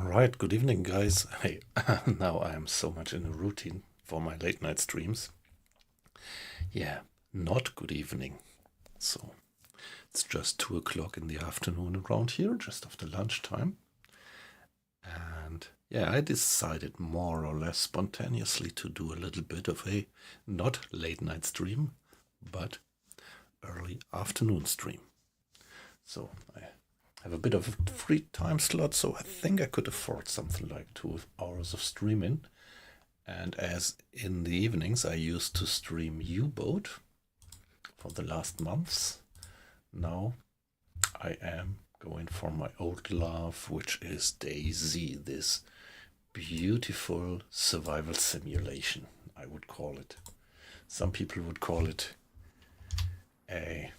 Alright, good evening, guys. Hey, now I am so much in a routine for my late night streams. Yeah, not good evening. So, it's just 2 o'clock in the afternoon around here, just after lunchtime. And yeah, I decided more or less spontaneously to do a little bit of a not late night stream, but early afternoon stream. So, I have a bit of a free time slot, so I think I could afford something like 2 hours of streaming. And as in the evenings I used to stream U-Boat for the last months, now I am going for my old love, which is DayZ, this beautiful survival simulation, I would call it. Some people would call it a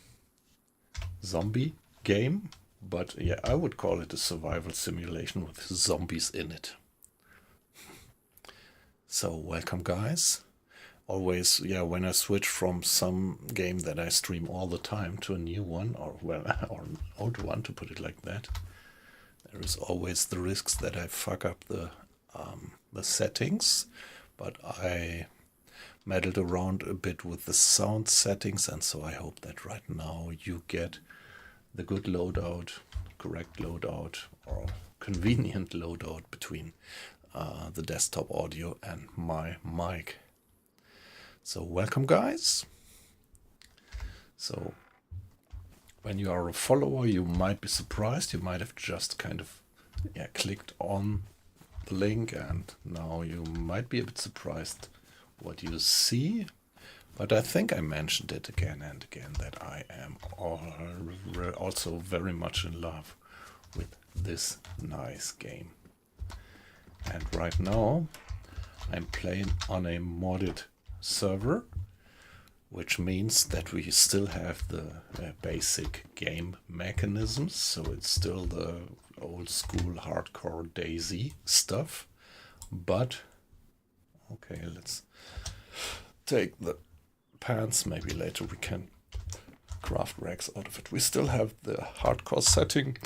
zombie game, but yeah, I would call it a survival simulation with zombies in it. So welcome, guys. Always, yeah, when I switch from some game that I stream all the time to a new one, or an old one, to put it like that, there is always the risks that I fuck up the settings. But I meddled around a bit with the sound settings, and so I hope that right now you get the good loadout, correct loadout, or convenient loadout between the desktop audio and my mic. So welcome, guys. So when you are a follower, you might be surprised. You might have just kind of clicked on the link, and now you might be a bit surprised what you see. But I think I mentioned it again and again that I am also very much in love with this nice game. And right now I'm playing on a modded server, which means that we still have the basic game mechanisms. So it's still the old school hardcore DayZ stuff. But, okay, let's take the pants, maybe later we can craft racks out of it. We still have the hardcore setting,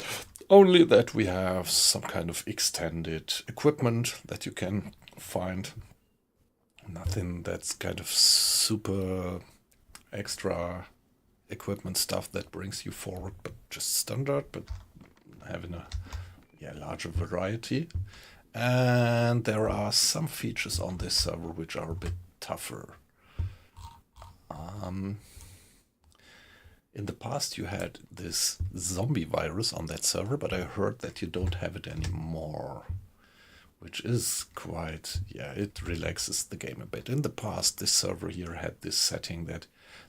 only that we have some kind of extended equipment that you can find. Nothing that's kind of super extra equipment stuff that brings you forward, but just standard, but having a larger variety. And there are some features on this server which are a bit tougher. In the past you had this zombie virus on that server, but I heard that you don't have it anymore, which is quite, it relaxes the game a bit. In the past, this server here had this setting that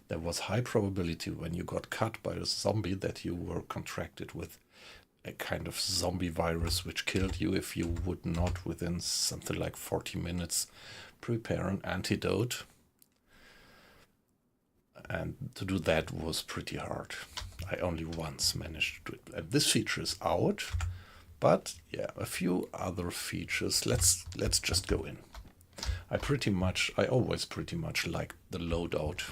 there was high probability when you got cut by a zombie that you were contracted with a kind of zombie virus which killed you if you would not, within something like 40 minutes, prepare an antidote. And to do that was pretty hard. I only once managed to do it. And this feature is out, but yeah, a few other features. Let's just go in. I always pretty much liked the loadout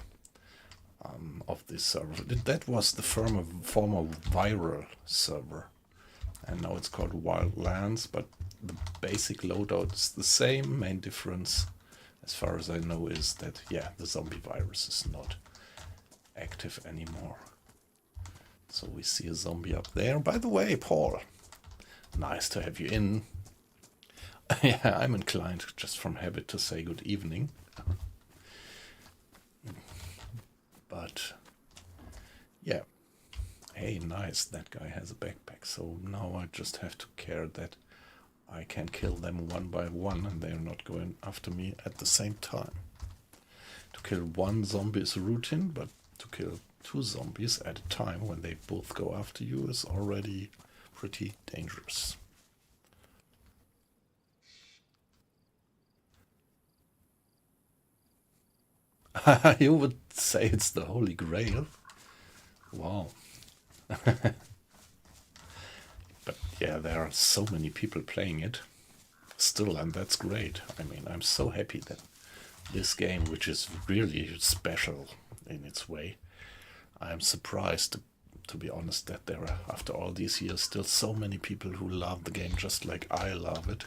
of this server. That was the former viral server, and now it's called Wildlands, but the basic loadout is the same. Main difference, as far as I know, is that the zombie virus is not active anymore. So we see a zombie up there. By the way, Paul, nice to have you in. Yeah, I'm inclined just from habit to say good evening. But yeah, hey, nice, that guy has a backpack. So now I just have to care that I can kill them one by one and they're not going after me at the same time. To kill one zombie is routine, but to kill 2 zombies at a time when they both go after you is already pretty dangerous. You would say it's the Holy Grail? Wow. But yeah, there are so many people playing it still, and that's great. I mean, I'm so happy that this game, which is really special in its way, I'm surprised to be honest, that there are, after all these years, still so many people who love the game just like I love it.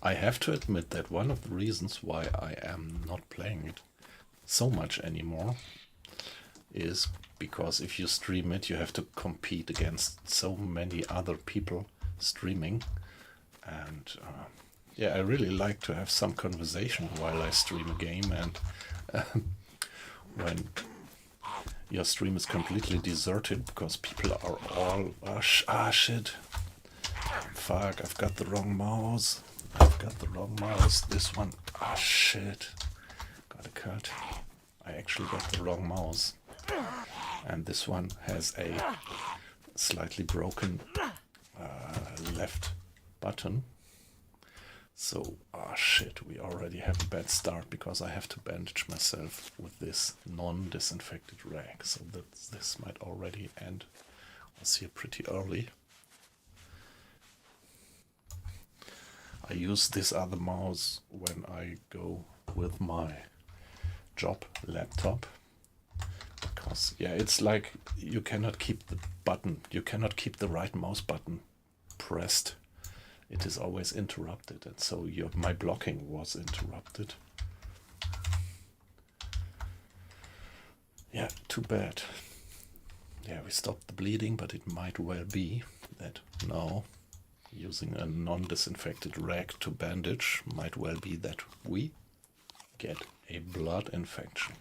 I have to admit that one of the reasons why I am not playing it so much anymore is because if you stream it, you have to compete against so many other people streaming. And yeah, I really like to have some conversation while I stream a game, and when your stream is completely deserted because people are all shit, fuck, I've got the wrong mouse, this one, shit, gotta cut, I actually got the wrong mouse, and this one has a slightly broken left button. So, shit, we already have a bad start because I have to bandage myself with this non-disinfected rag. So that this might already end us here pretty early. I use this other mouse when I go with my job laptop. Because, yeah, it's like you cannot keep the button, you cannot keep the right mouse button pressed. It is always interrupted, and so my blocking was interrupted. Yeah, too bad. Yeah, we stopped the bleeding, but it might well be that now using a non-disinfected rag to bandage might well be that we get a blood infection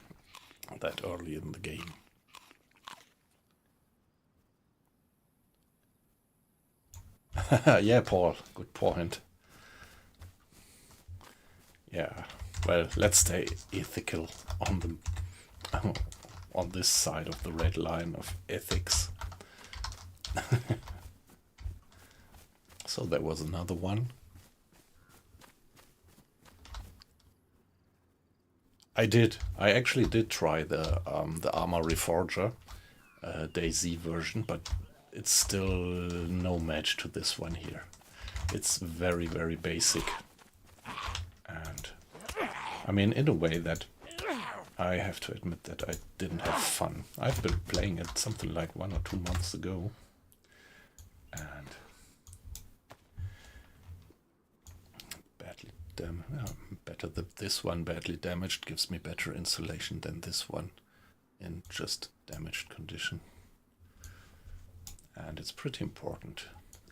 that early in the game. Yeah, Paul, good point. Yeah, well, let's stay ethical on the on this side of the red line of ethics. So there was another one. I actually did try the Armor Reforger DayZ version, but it's still no match to this one here. It's very, very basic. And I mean, in a way that I have to admit that I didn't have fun. I've been playing it something like 1 or 2 months ago. And this one badly damaged gives me better insulation than this one in just damaged condition. And it's pretty important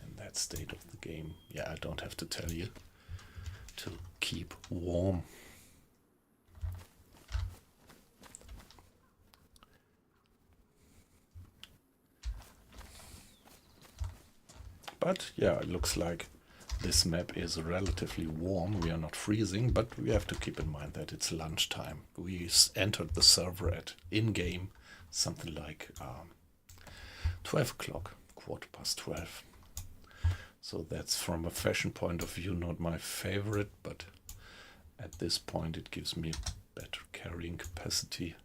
in that state of the game. Yeah, I don't have to tell you to keep warm. But yeah, it looks like this map is relatively warm. We are not freezing, but we have to keep in mind that it's lunchtime. We entered the server at in-game something like 12 o'clock, 12:15. So that's, from a fashion point of view, not my favorite, but at this point it gives me better carrying capacity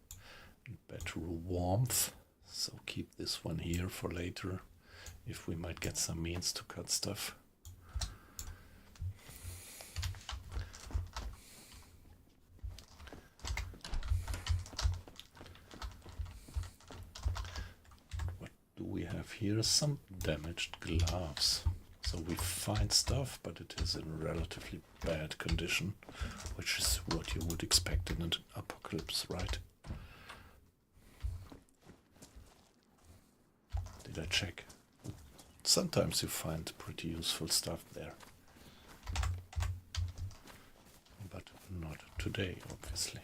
and better warmth. So keep this one here for later, if we might get some means to cut stuff. We have here some damaged gloves. So we find stuff, but it is in relatively bad condition, which is what you would expect in an apocalypse, right? Did I check? Sometimes you find pretty useful stuff there. But not today, obviously.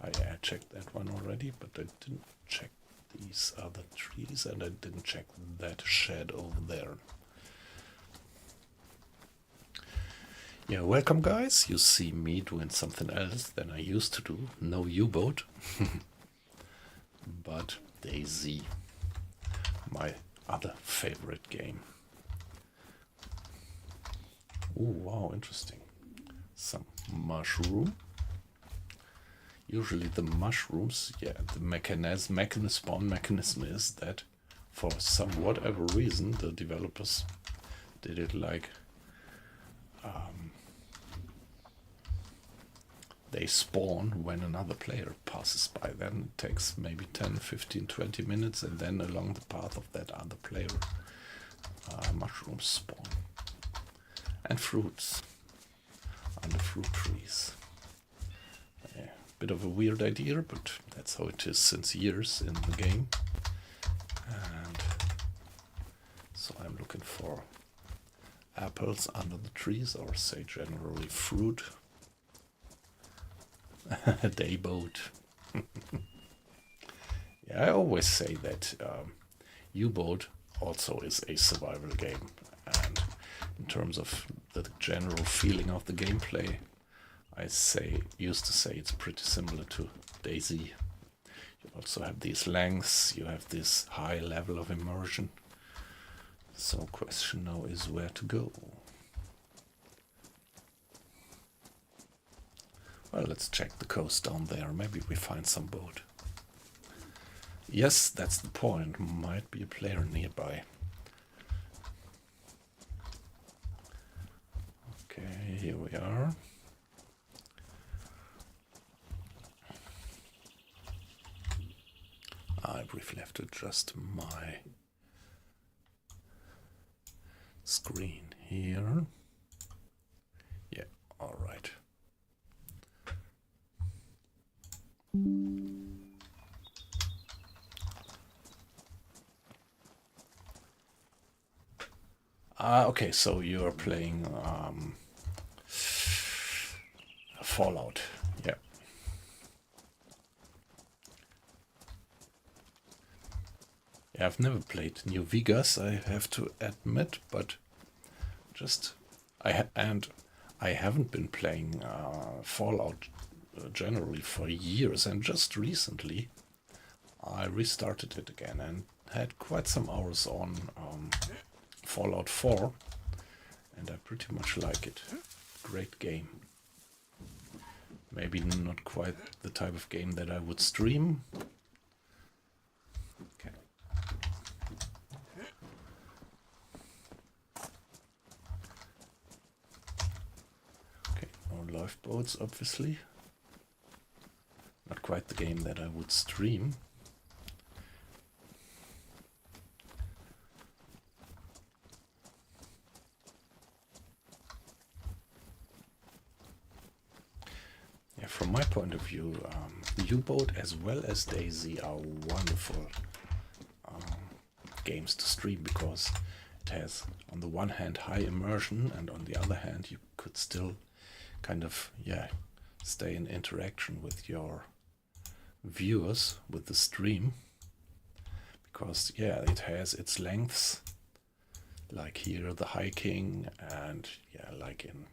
I checked that one already, but I didn't check these other trees, and I didn't check that shed over there. Yeah, welcome guys. You see me doing something else than I used to do. No U-boat, but DayZ, my other favorite game. Oh wow, interesting. Some mushroom. Usually the mushrooms, yeah, the spawn mechanism is that for some whatever reason the developers did it like they spawn when another player passes by. Then it takes maybe 10, 15, 20 minutes, and then along the path of that other player, mushrooms spawn. And fruits under fruit trees. A bit of a weird idea, but that's how it is since years in the game. And so I'm looking for apples under the trees, or say generally fruit. A day boat. Yeah, I always say that U-Boat also is a survival game, and in terms of the general feeling of the gameplay, I used to say it's pretty similar to DayZ. You also have these lengths, you have this high level of immersion. So question now is where to go. Well, let's check the coast down there. Maybe we find some boat. Yes, that's the point. Might be a player nearby. Okay, here we are. I briefly have to adjust my screen here. Yeah, all right. Okay, so you are playing Fallout. Yeah. Yeah, I've never played New Vegas, I have to admit, but I haven't been playing Fallout generally for years, and just recently I restarted it again and had quite some hours on Fallout 4, and I pretty much like it. Great game. Maybe not quite the type of game that I would stream. Okay. Okay, no lifeboats, obviously. Not quite the game that I would stream. From my point of view, U-Boat as well as DayZ are wonderful games to stream, because it has, on the one hand, high immersion, and on the other hand, you could still kind of, stay in interaction with your viewers, with the stream, because, it has its lengths, like here, the hiking, and, like in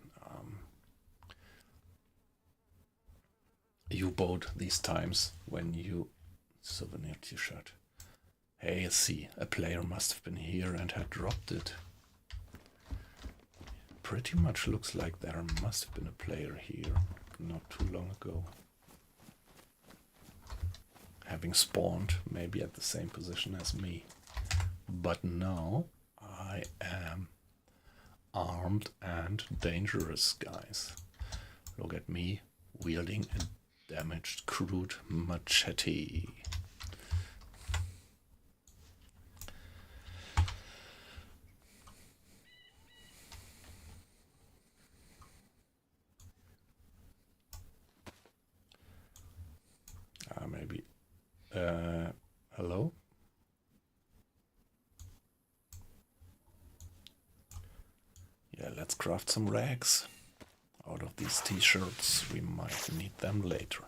U-Boat these times when you souvenir t-shirt. Hey, see, a player must have been here and had dropped it. Pretty much looks like there must have been a player here not too long ago, having spawned maybe at the same position as me. But now I am armed and dangerous, guys. Look at me wielding a damaged crude machete. Maybe. Hello? Yeah, let's craft some rags out of these t-shirts. We might need them later.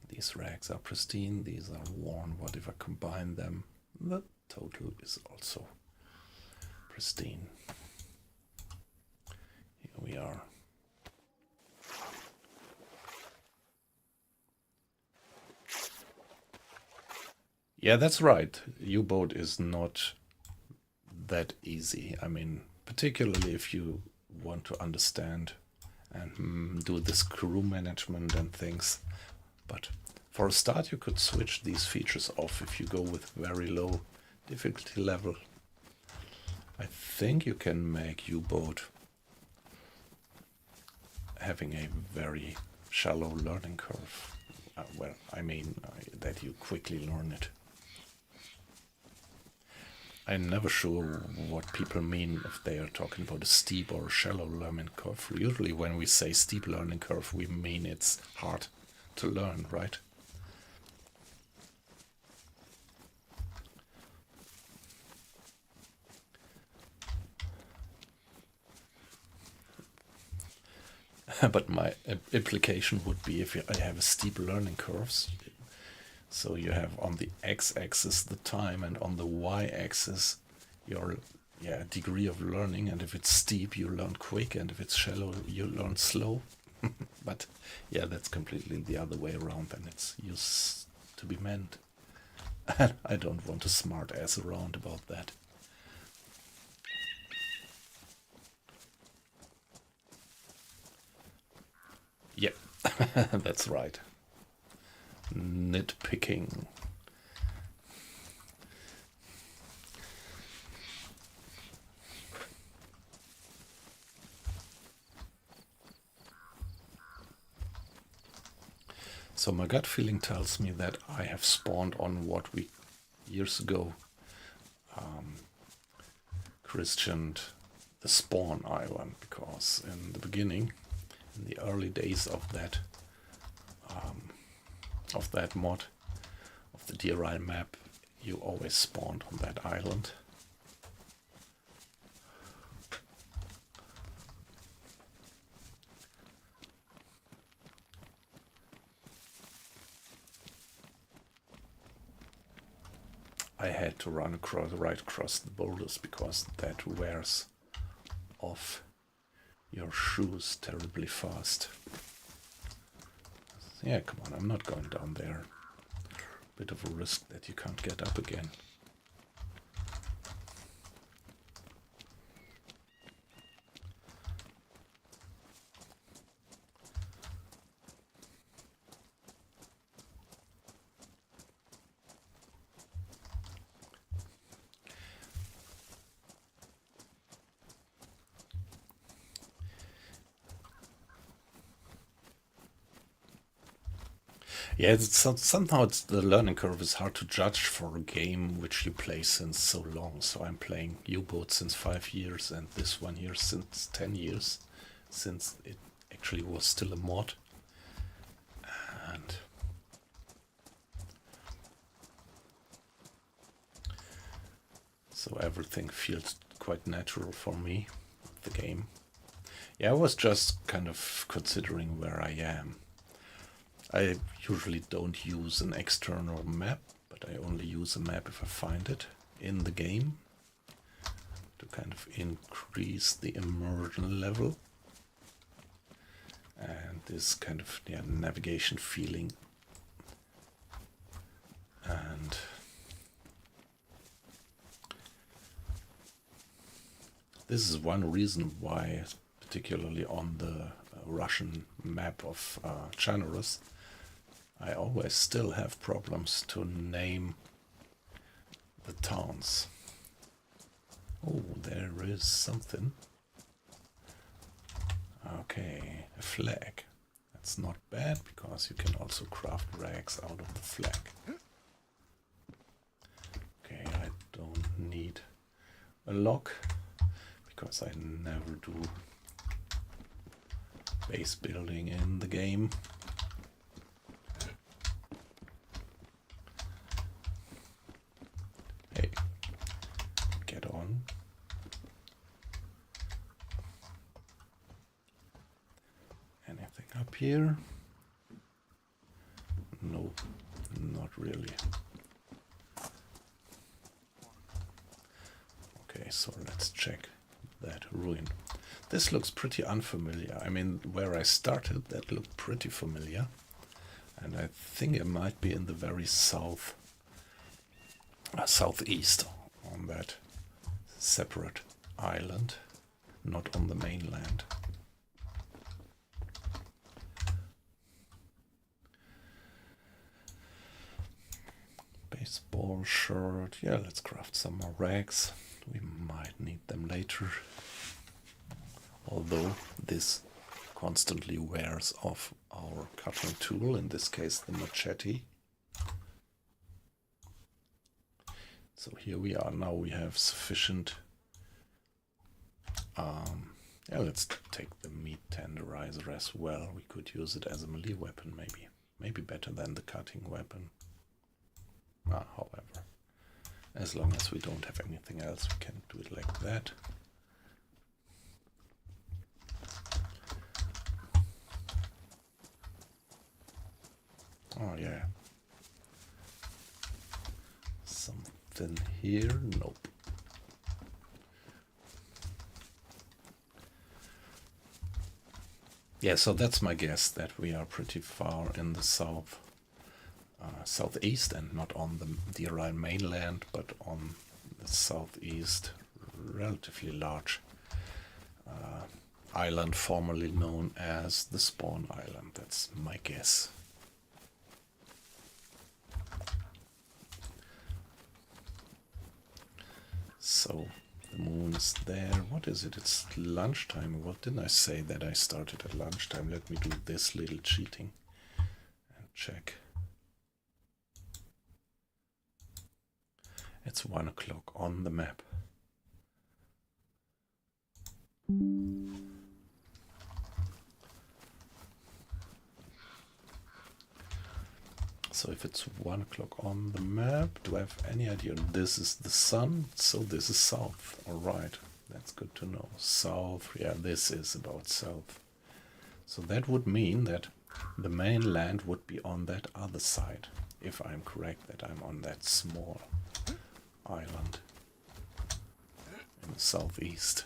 These rags are pristine, these are worn. What if I combine them? The total is also pristine. Here we are. Yeah, that's right. U-Boat is not that easy. I mean, particularly if you want to understand and do this crew management and things. But for a start, you could switch these features off if you go with very low difficulty level. I think you can make U-boat having a very shallow learning curve. Well, I mean that you quickly learn it. I'm never sure what people mean if they are talking about a steep or a shallow learning curve. Usually when we say steep learning curve, we mean it's hard to learn, right? But my implication would be if I have a steep learning curves, so you have on the x-axis the time and on the y-axis your degree of learning, and if it's steep you learn quick and if it's shallow you learn slow. But yeah, that's completely the other way around than it's used to be meant. I don't want to smart ass around about that. Yep, that's right. Nitpicking. So my gut feeling tells me that I have spawned on what we years ago christened the Spawn Island, because in the beginning, in the early days of that mod, of the DRI map, you always spawned on that island. I had to run right across the boulders because that wears off your shoes terribly fast. Yeah, come on, I'm not going down there. Bit of a risk that you can't get up again. Yeah, somehow the learning curve is hard to judge for a game which you play since so long. So I'm playing U-Boat since 5 years, and this one here since 10 years, since it actually was still a mod. And so everything feels quite natural for me, the game. Yeah, I was just kind of considering where I am. I usually don't use an external map, but I only use a map if I find it in the game to kind of increase the immersion level and this kind of navigation feeling. And this is one reason why, particularly on the Russian map of Generous, I always still have problems to name the towns. Oh, there is something. Okay, a flag. That's not bad, because you can also craft rags out of the flag. Okay, I don't need a lock, because I never do base building in the game. Hey, get on. Anything up here? No, not really. Okay, so let's check that ruin. This looks pretty unfamiliar. I mean, where I started, that looked pretty familiar. And I think it might be in the very southeast on that separate island, not on the mainland. Baseball shirt. Yeah, let's craft some more rags. We might need them later. Although this constantly wears off our cutting tool, in this case the machete. So here we are. Now we have sufficient. Yeah, let's take the meat tenderizer as well. We could use it as a melee weapon, maybe. Maybe better than the cutting weapon. However, as long as we don't have anything else, we can do it like that. Oh yeah. Something here? Nope. Yeah, so that's my guess, that we are pretty far in the southeast and not on the Deer Isle mainland, but on the southeast, relatively large island formerly known as the Spawn Island. That's my guess. So the moon is there. What is it? It's lunchtime. What didn't I say that I started at lunchtime? Let me do this little cheating and check. It's 1 o'clock on the map. So if it's 1 o'clock on the map, do I have any idea? This is the sun, so this is south. Alright, that's good to know. South, yeah, this is about south. So that would mean that the mainland would be on that other side, if I'm correct, that I'm on that small island in the southeast.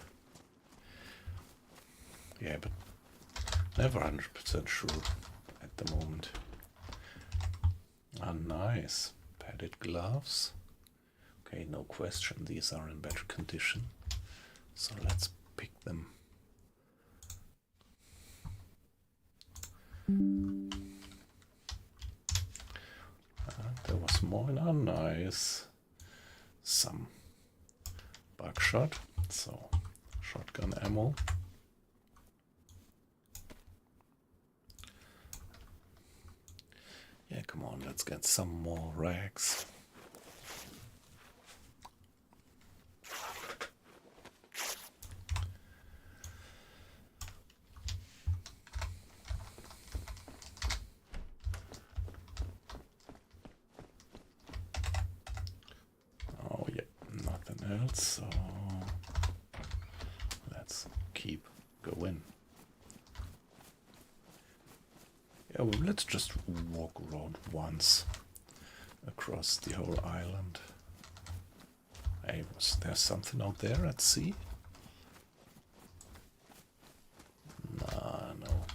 Yeah, but never 100% sure at the moment. Ah, nice. Padded gloves. Okay, no question, these are in better condition. So let's pick them. There was more. Ah, nice. Some buckshot, so shotgun ammo. Yeah, come on, let's get some more rags. Oh yeah, nothing else, so let's keep going. Yeah, well, let's just walk around once across the whole island. Hey, was there something out there at sea? Nah, no.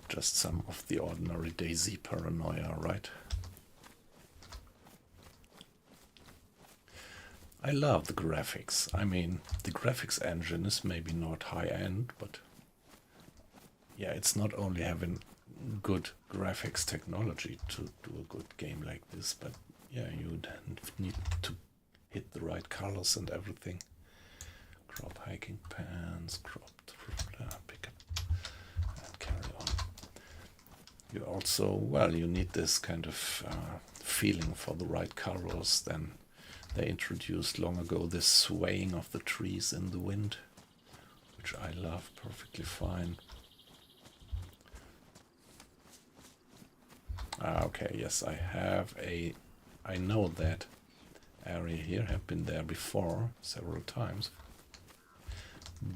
Just some of the ordinary Daisy paranoia, right? I love the graphics. I mean, the graphics engine is maybe not high-end, but yeah, it's not only having good graphics technology to do a good game like this, but yeah, you need to hit the right colors and everything. Crop hiking pants, cropped pick up and carry on. You also, well, you need this kind of feeling for the right colors. Then they introduced long ago this swaying of the trees in the wind, which I love perfectly fine. Okay, yes, I know that area here. Have been there before several times,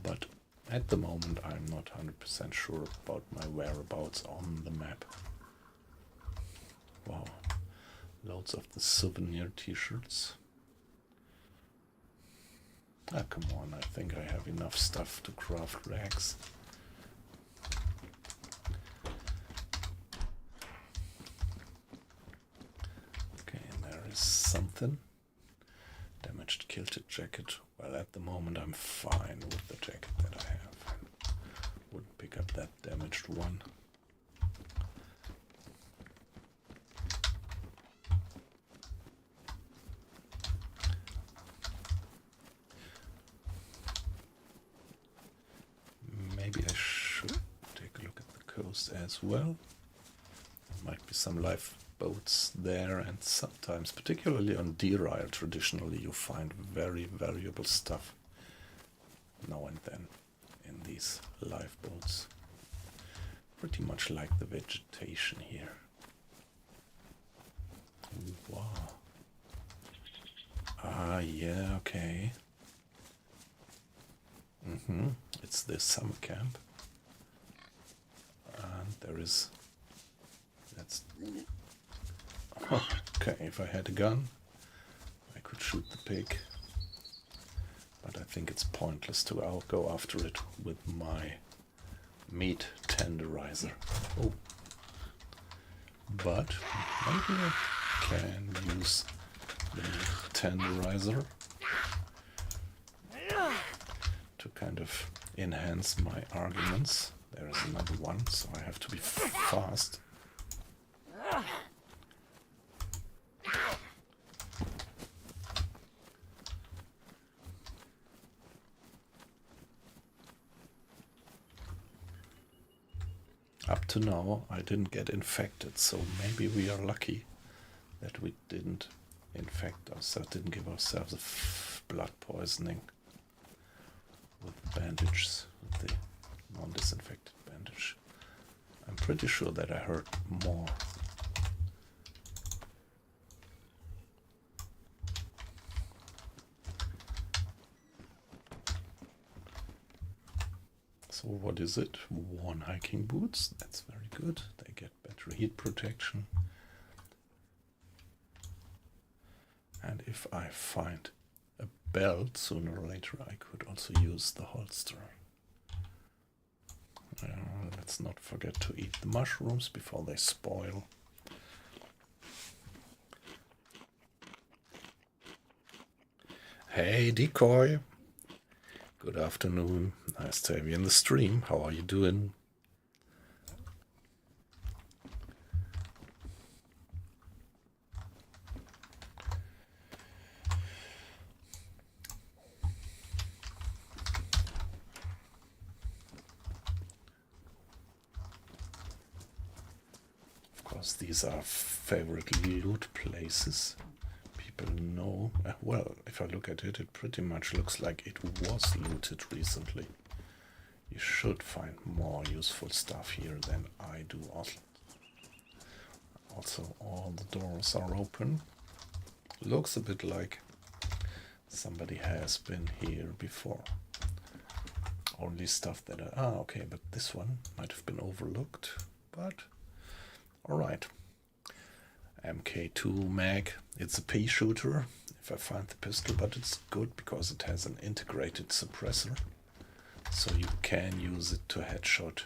but at the moment I'm not 100% sure about my whereabouts on the map. Wow, loads of the souvenir t-shirts. Ah, come on, I think I have enough stuff to craft rags. Something. Damaged kilted jacket. Well, at the moment I'm fine with the jacket that I have. Wouldn't pick up that damaged one. closed as well. There might be some lifeboats there, and sometimes, particularly on Deer Isle, traditionally you find very valuable stuff now and then in these lifeboats. Pretty much like the vegetation here. Wow. Ah, yeah, okay. It's the summer camp. And there is... That's... Okay, if I had a gun, I could shoot the pig. But I think it's pointless to go after it with my meat tenderizer. Oh. But maybe I can use the meat tenderizer to kind of enhance my arguments. There is another one, so I have to be fast. Up to now, I didn't get infected, so maybe we are lucky that we didn't infect ourselves, didn't give ourselves a blood poisoning with bandages, with the non-disinfected bandage. I'm pretty sure that I heard more. So what is it? Worn hiking boots. That's very good. They get better heat protection. And if I find a belt, sooner or later I could also use the holster. Let's not forget to eat the mushrooms before they spoil. Hey, Decoy! Good afternoon. Nice to have you in the stream. How are you doing? Of course, these are favorite loot places. People know. Well, if I look at it, it pretty much looks like it was looted recently. You should find more useful stuff here than I do. Also, all the doors are open. Looks a bit like somebody has been here before. Only stuff that okay, but this one might have been overlooked. But alright. MK2 mag. It's a pea shooter, if I find the pistol, but it's good because it has an integrated suppressor. So you can use it to headshot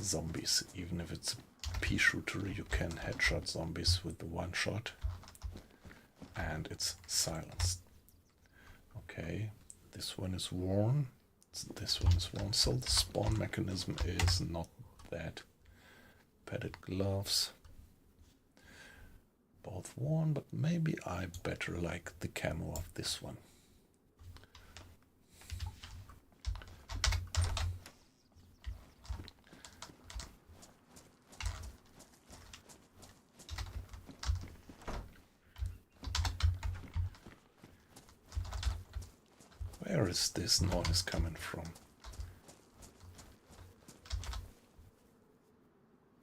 zombies. Even if it's a pea shooter, you can headshot zombies with the one shot. And it's silenced. Okay, this one is worn. This one is worn, so the spawn mechanism is not that. Padded gloves. Both worn, but maybe I better like the camo of this one. Where is this noise coming from?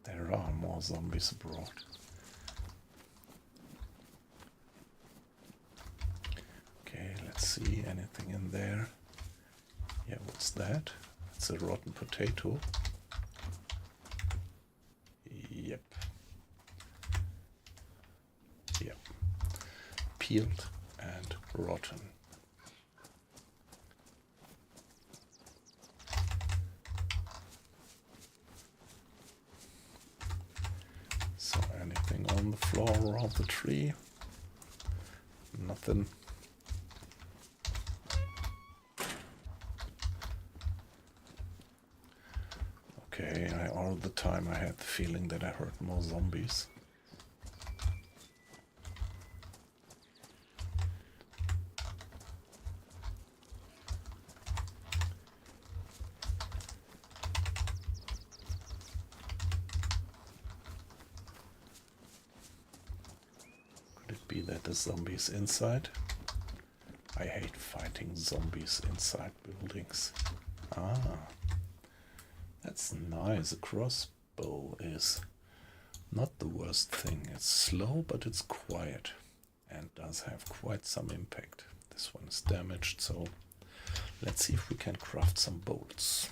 There are more zombies abroad. Okay, let's see, anything in there? Yeah, what's that? It's a rotten potato. Yep. Yep. Peeled and rotten. So anything on the floor around the tree? Nothing. Okay, all the time I had the feeling that I heard more zombies. Could it be that the zombie's inside? I hate fighting zombies inside buildings. Ah, that's nice. A crossbow is not the worst thing. It's slow, but it's quiet and does have quite some impact. This one is damaged, so let's see if we can craft some bolts.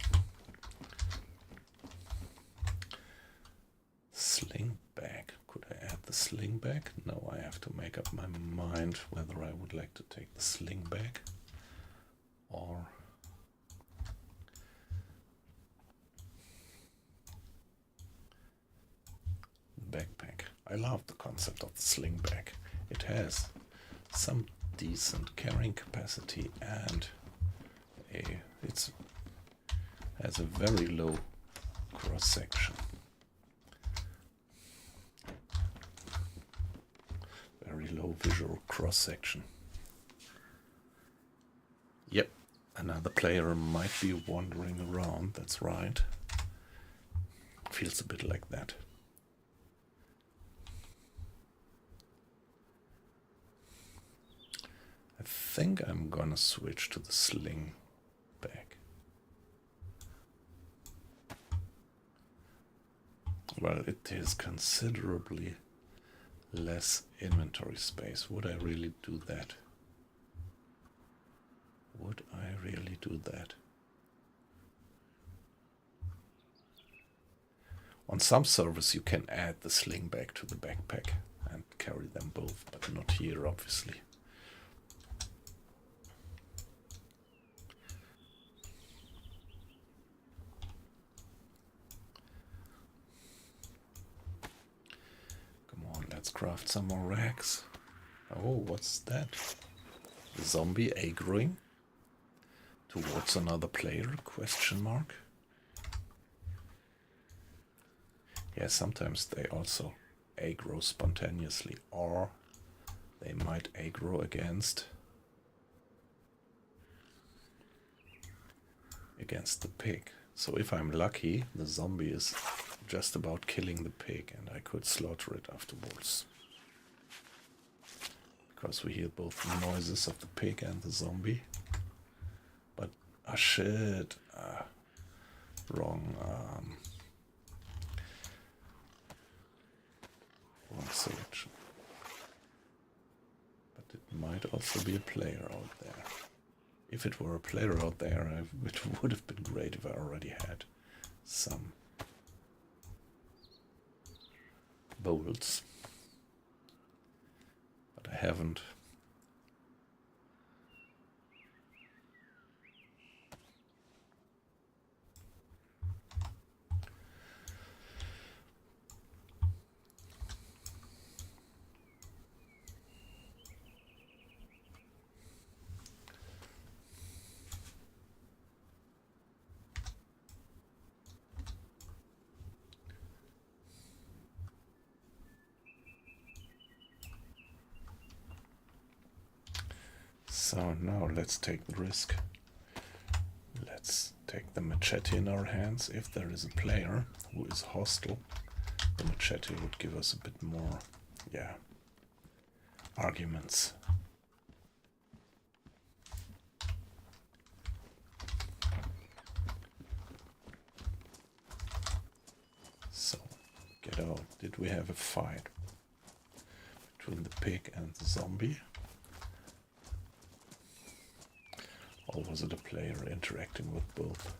Sling bag. Could I add the sling bag? No, I have to make up my mind whether I would like to take the sling bag or the backpack. I love the concept of the sling bag. It has some decent carrying capacity and it has a very low cross section. Very low visual cross section. Yep, another player might be wandering around, that's right. Feels a bit like that. I think I'm gonna switch to the sling bag. Well, it is considerably less inventory space. Would I really do that? Would I really do that? On some servers you can add the sling bag to the backpack and carry them both, but not here, obviously. Let's craft some more racks. Oh, what's that? A zombie aggroing towards another player? Question mark. Yeah, sometimes they also aggro spontaneously, or they might aggro against the pig. So if I'm lucky, the zombie is just about killing the pig and I could slaughter it afterwards. Because we hear both the noises of the pig and the zombie. But, shit. Wrong selection. But it might also be a player out there. If it were a player out there, it would have been great if I already had some bolts. But I haven't. So now let's take the risk. Let's take the machete in our hands. If there is a player who is hostile, the machete would give us a bit more, arguments. So, get out. Did we have a fight between the pig and the zombie? Or was it a player interacting with both?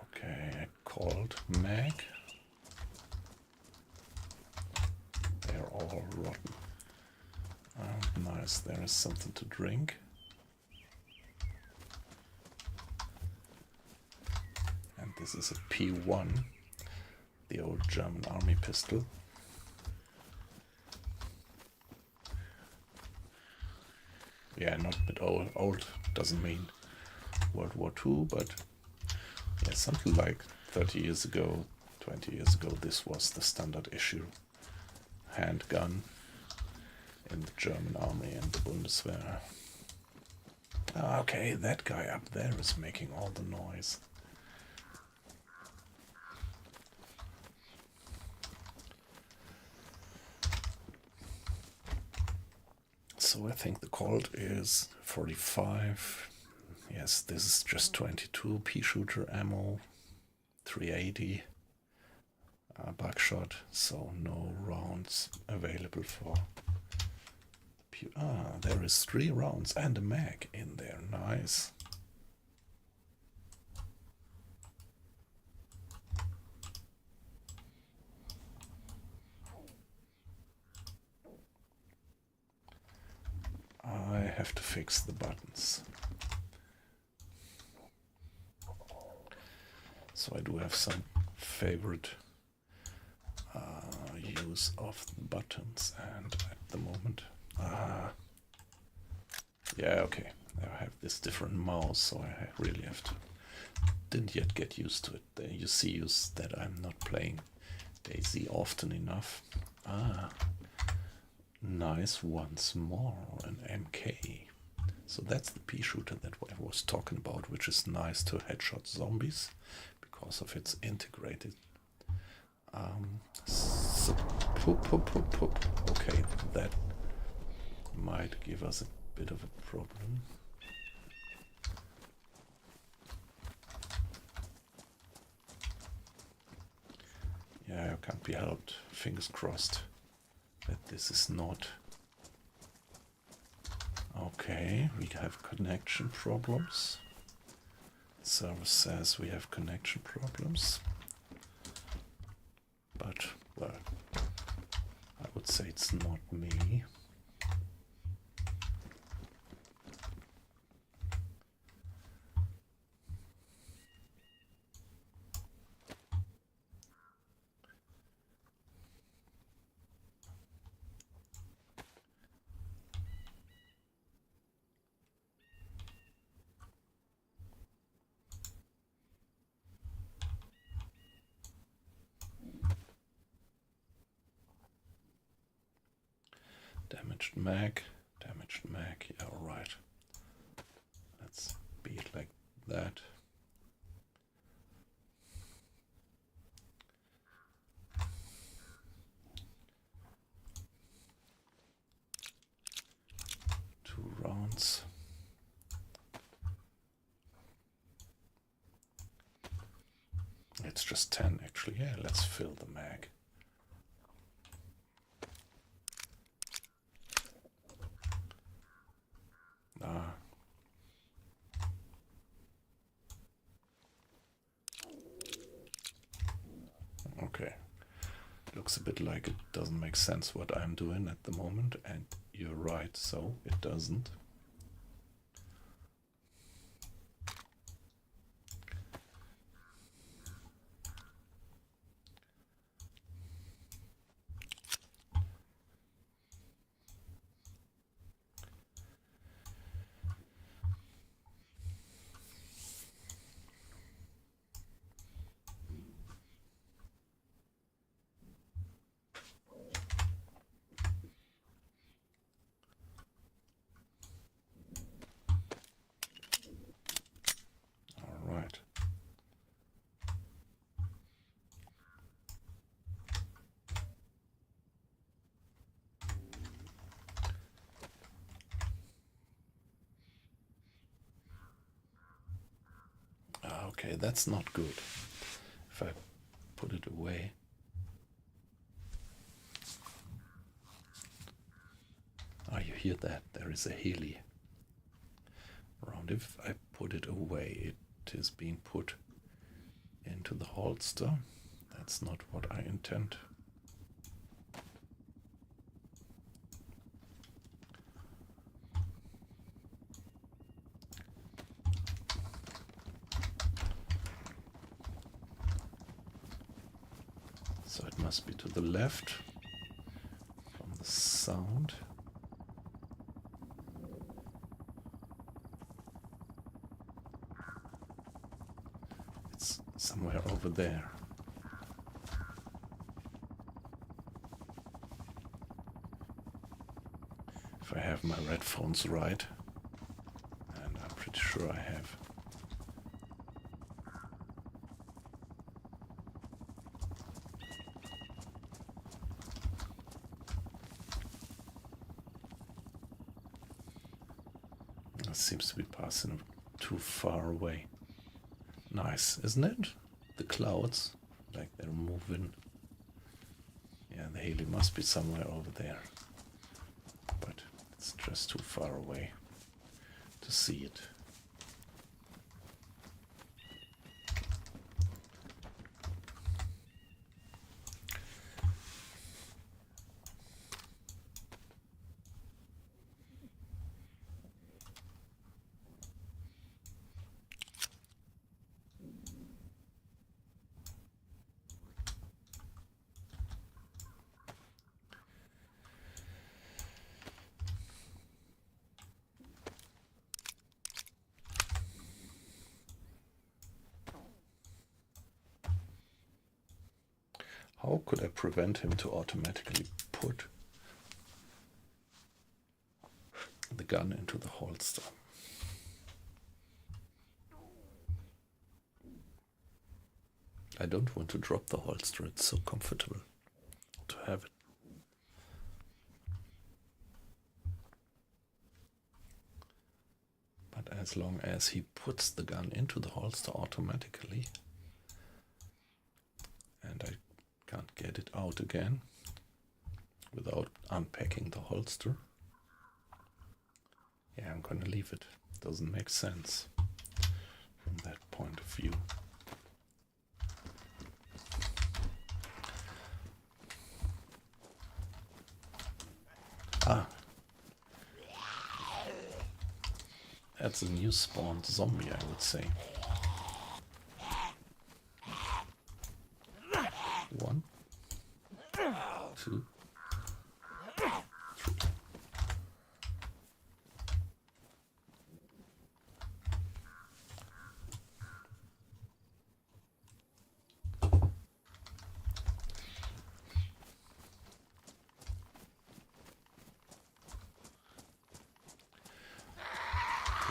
Okay, I called Mag. They're all rotten. Nice, there is something to drink. This is a P1, the old German army pistol. Yeah, not a bit old. Old doesn't mean World War II, but yeah, something like 30 years ago, 20 years ago, this was the standard issue handgun. in the German army and the Bundeswehr. Okay, that guy up there is making all the noise. So I think the Colt is 45. Yes, this is just 22 pea shooter ammo, 380 buckshot, so no rounds available for. There is 3 rounds and a mag in there. Nice. I have to fix the buttons. So I do have some favorite use of the buttons, and at the moment, yeah, okay, I have this different mouse, so I really have to, didn't yet get used to it. There you see that I'm not playing Daisy often enough. Nice, once more, an MK. So that's the pea shooter that I was talking about, which is nice to headshot zombies because of its integrated. Okay, that might give us a bit of a problem. Yeah, can't be helped. Fingers crossed that this is not. Okay, we have connection problems. The server says we have connection problems. But, well, I would say it's not me. Damaged mag, yeah, alright. Let's be it like that. Two rounds. It's just 10 actually, yeah, let's fill the mag. Okay, looks a bit like it doesn't make sense what I'm doing at the moment, and you're right, so it doesn't. Okay, that's not good. If I put it away. You hear that? There is a heli around. If I put it away, it is being put into the holster. That's not what I intend. So it must be to the left from the sound. It's somewhere over there. If I have my headphones right, and I'm pretty sure I have. It seems to be passing too far away. Nice, isn't it? The clouds, like they're moving. Yeah, the Haley must be somewhere over there. But it's just too far away to see it. How could I prevent him to automatically put the gun into the holster? I don't want to drop the holster, it's so comfortable to have it. But as long as he puts the gun into the holster automatically, and I can't get it out again without unpacking the holster, yeah, I'm gonna leave it. Doesn't make sense from that point of view. Ah, that's a new spawned zombie, I would say. One, two, three.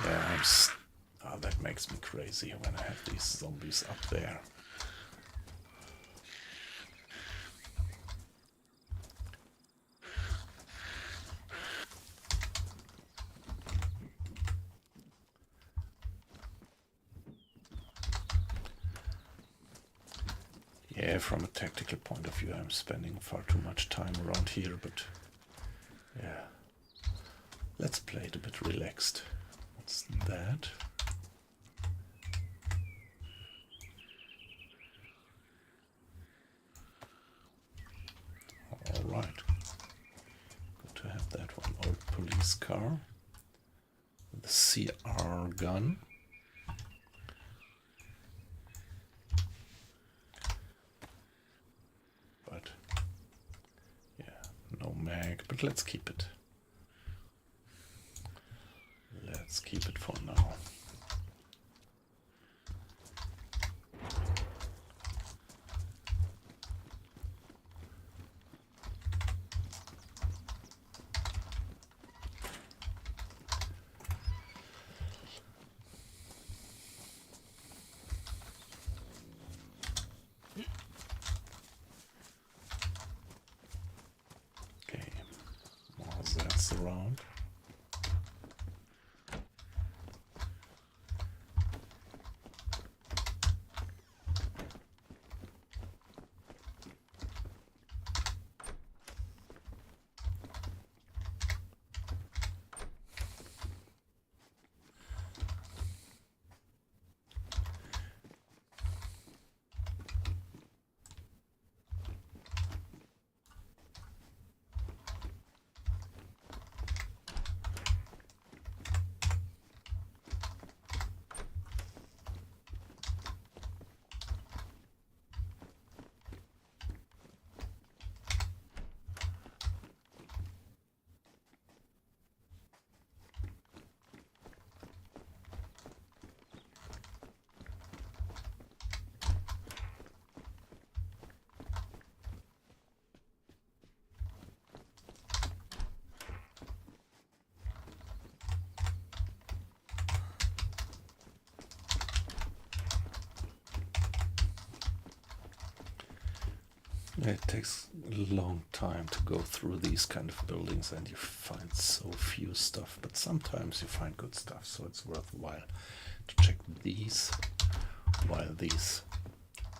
Yeah, that makes me crazy when I have these zombies up there. Yeah, from a tactical point of view, I'm spending far too much time around here, but yeah, let's play it a bit relaxed. What's that? All right, good to have that one. Old police car, the CR gun. But yeah, no mag, but let's keep it. Let's keep it for now. Okay, more Zeds around. It takes a long time to go through these kind of buildings and you find so few stuff, but sometimes you find good stuff, so it's worthwhile to check these, while these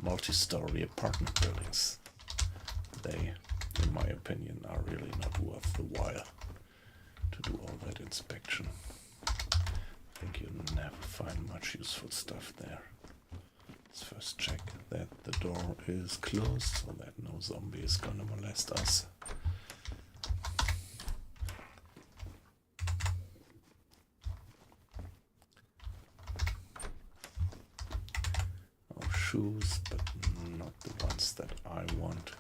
multi-story apartment buildings, they, in my opinion, are really not worth the while to do all that inspection. I think you never find much useful stuff there. Let's first check that the door is closed so that no zombie is gonna molest us. Oh, shoes, but not the ones that I want.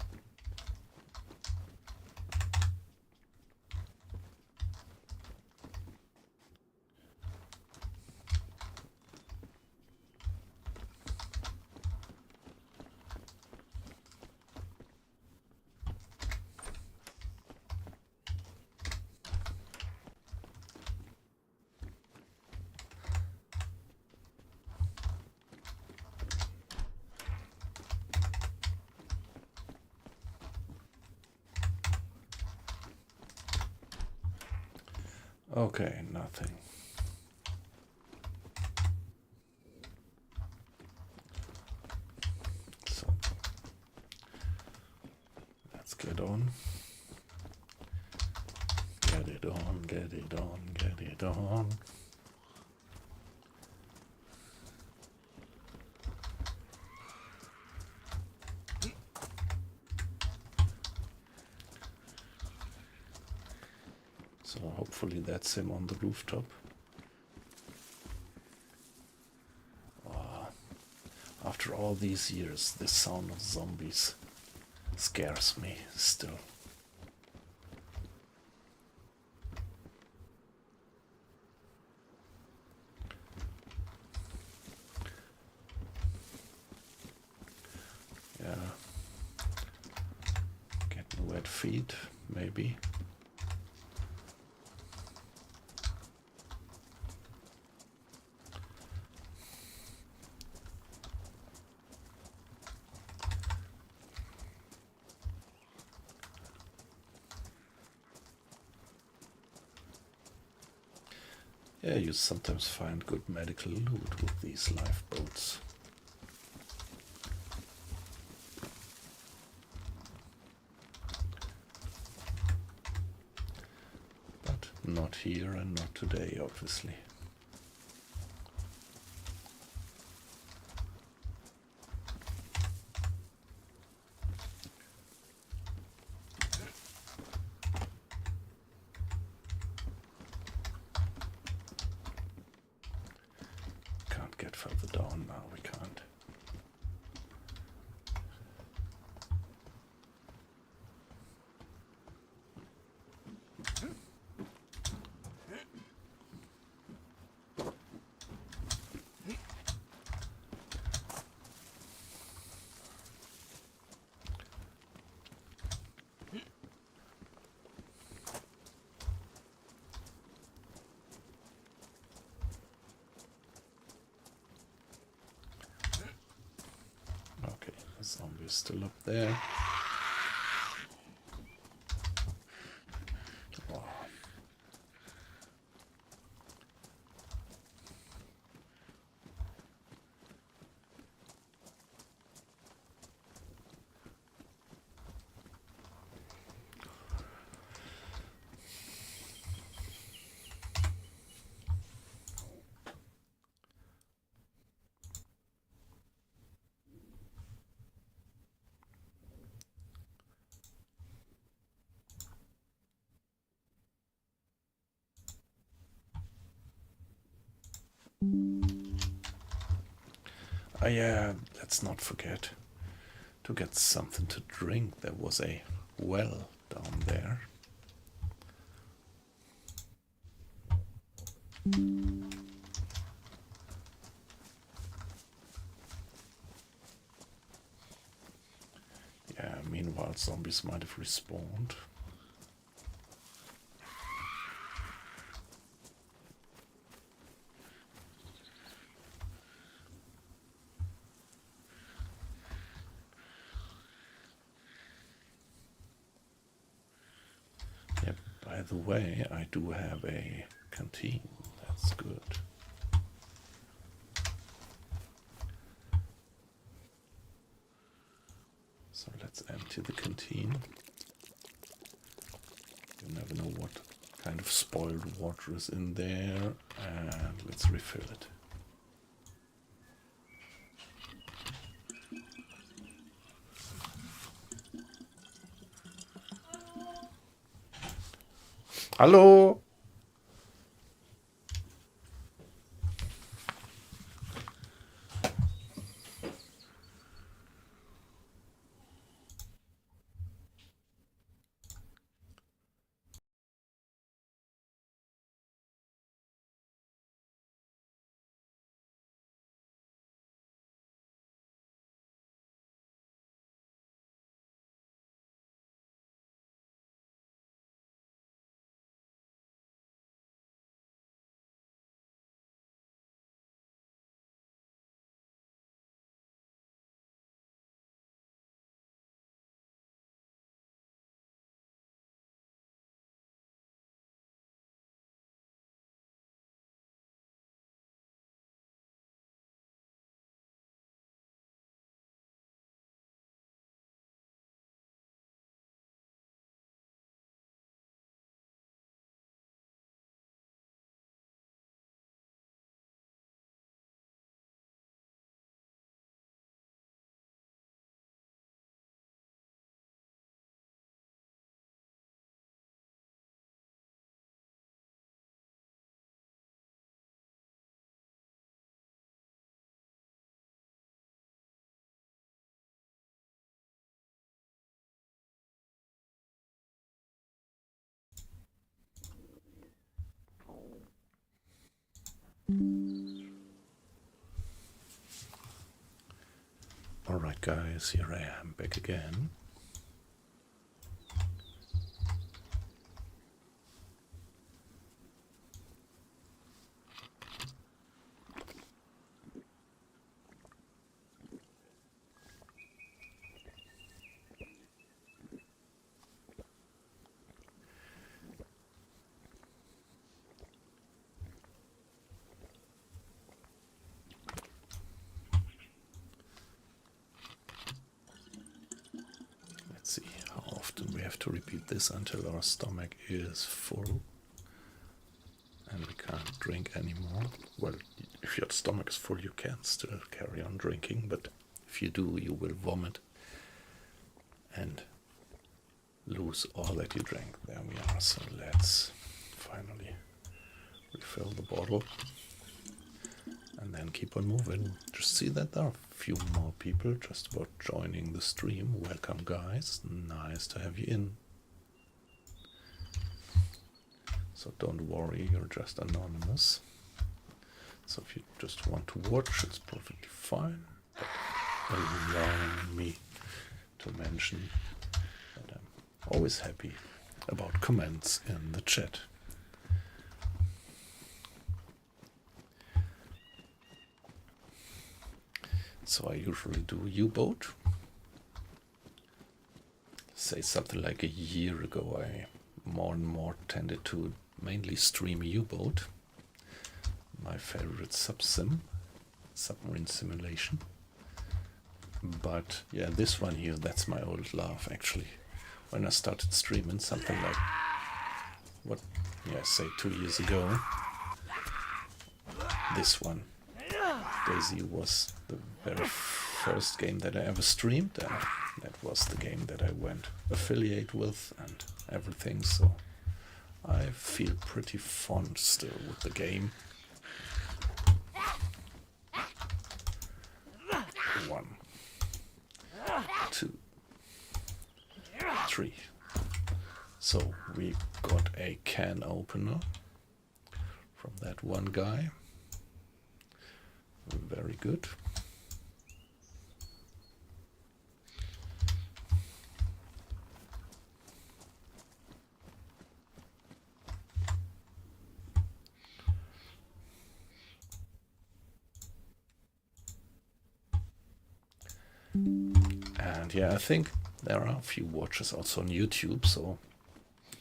Okay, nothing. So let's get on. Get it on, get it on, get it on. So hopefully that's him on the rooftop. After all these years, the sound of zombies scares me still. Yeah. Getting wet feet, maybe. Yeah, you sometimes find good medical loot with these lifeboats. But not here and not today, obviously. Can't get further down now, we can't. Okay, the zombie is still up there. Oh. Yeah, let's not forget to get something to drink. There was a well down there. Yeah, meanwhile zombies might have respawned. By the way, I do have a canteen. That's good. So let's empty the canteen. You never know what kind of spoiled water is in there, and let's refill it. Hallo! Alright guys, here I am back again. Let's see how often we have to repeat this until our stomach is full and we can't drink anymore. Well, if your stomach is full, you can still carry on drinking, but if you do, you will vomit and lose all that you drank. There we are. So let's finally refill the bottle and then keep on moving. Just see that there are a few more people just about joining the stream. Welcome guys, nice to have you in. So don't worry, you're just anonymous. So if you just want to watch, it's perfectly fine. But allow me to mention that I'm always happy about comments in the chat. So I usually do U-boat. Say something like a year ago, I more and more tended to mainly stream U-boat, my favorite submarine simulation. But yeah, this one here, that's my old love actually. When I started streaming something like, what, yeah, say 2 years ago, this one, Daisy, was the very first game that I ever streamed, and that was the game that I went affiliate with and everything, so I feel pretty fond still with the game. 1, 2, 3. So we got a can opener from that one guy. Very good. And yeah, I think there are a few watchers also on YouTube, so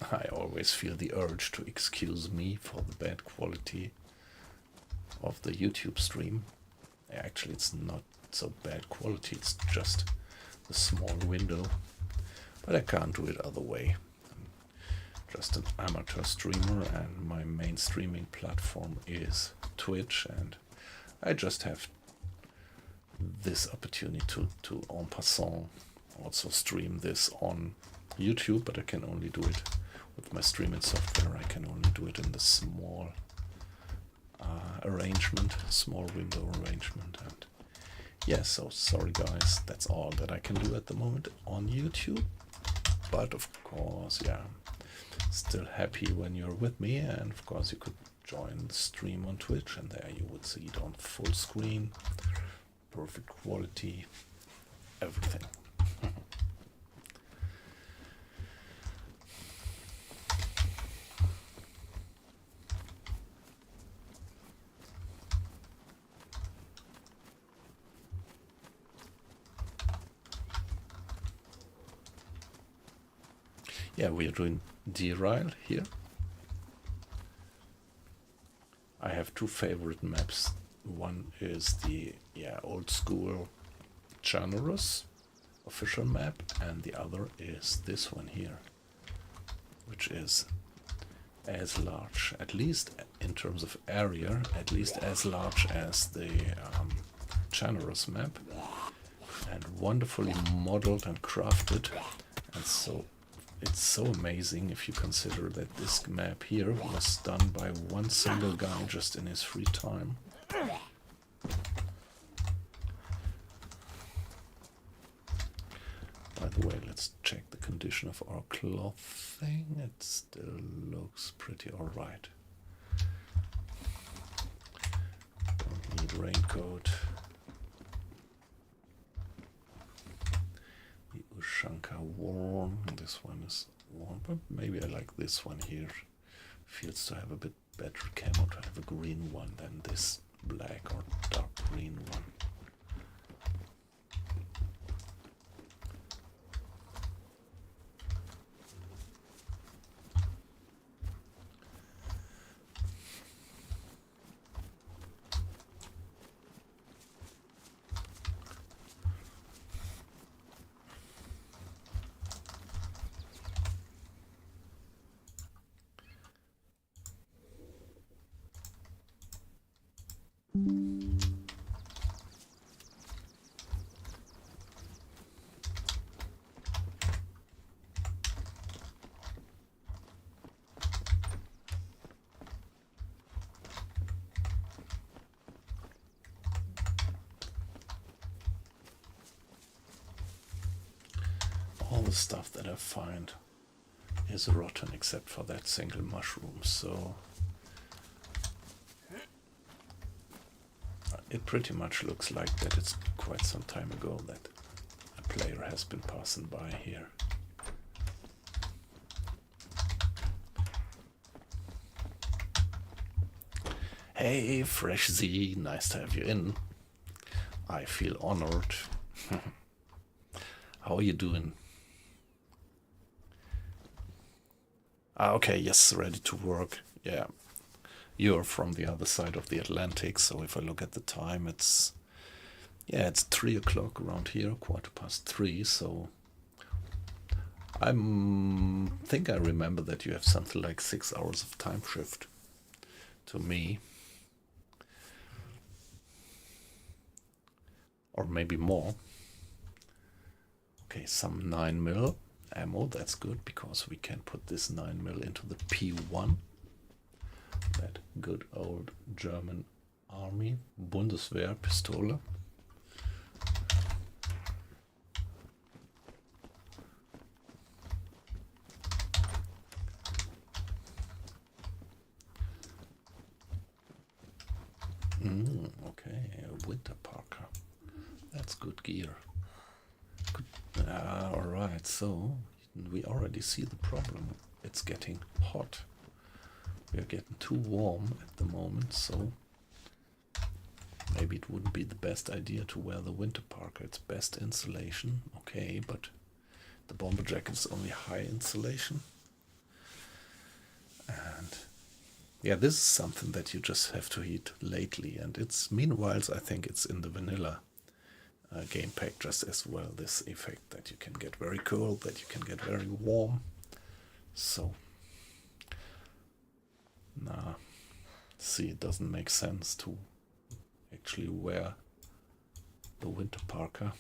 I always feel the urge to excuse me for the bad quality of the YouTube stream. Actually, it's not so bad quality, it's just a small window, but I can't do it other way. I'm just an amateur streamer, and my main streaming platform is Twitch, and I just have this opportunity to en passant also stream this on YouTube, but I can only do it with my streaming software. I can only do it in the small arrangement, small window arrangement. And yeah, so sorry guys, that's all that I can do at the moment on YouTube. But of course, yeah, still happy when you're with me, and of course you could join the stream on Twitch, and there you would see it on full screen, perfect quality, everything. Yeah, we are doing derail here. I have two favorite maps. One is the old school generous official map, and the other is this one here, which is as large, at least in terms of area, at least as large as the generous map, and wonderfully modeled and crafted. And so it's so amazing if you consider that this map here was done by one single guy just in his free time. By the way, let's check the condition of our clothing. It still looks pretty alright. Don't need raincoat. The Ushanka warm. This one is warm, but maybe I like this one here. Feels to have a bit better camo to have a green one than this black or dark green one. All the stuff that I find is rotten except for that single mushroom, so it pretty much looks like that it's quite some time ago that a player has been passing by here. Hey, Fresh Z, nice to have you in. I feel honored. How are you doing? Okay, yes, ready to work. Yeah, you're from the other side of the Atlantic, so if I look at the time, it's 3 o'clock around here, 3:15. So I think I remember that you have something like 6 hours of time shift to me, or maybe more. Okay, some 9mm ammo, that's good, because we can put this 9mm into the P1, that good old German army Bundeswehr Pistole. Okay, a winter parka, that's good gear. Alright, so we already see the problem. It's getting hot. We are getting too warm at the moment, so maybe it wouldn't be the best idea to wear the winter parka. It's best insulation, okay, but the bomber jacket is only high insulation. yeah, this is something that you just have to hit lately, and it's meanwhile I think it's in the vanilla game pack just as well, this effect that you can get very cold, that you can get very warm. So nah, see, it doesn't make sense to actually wear the winter parka.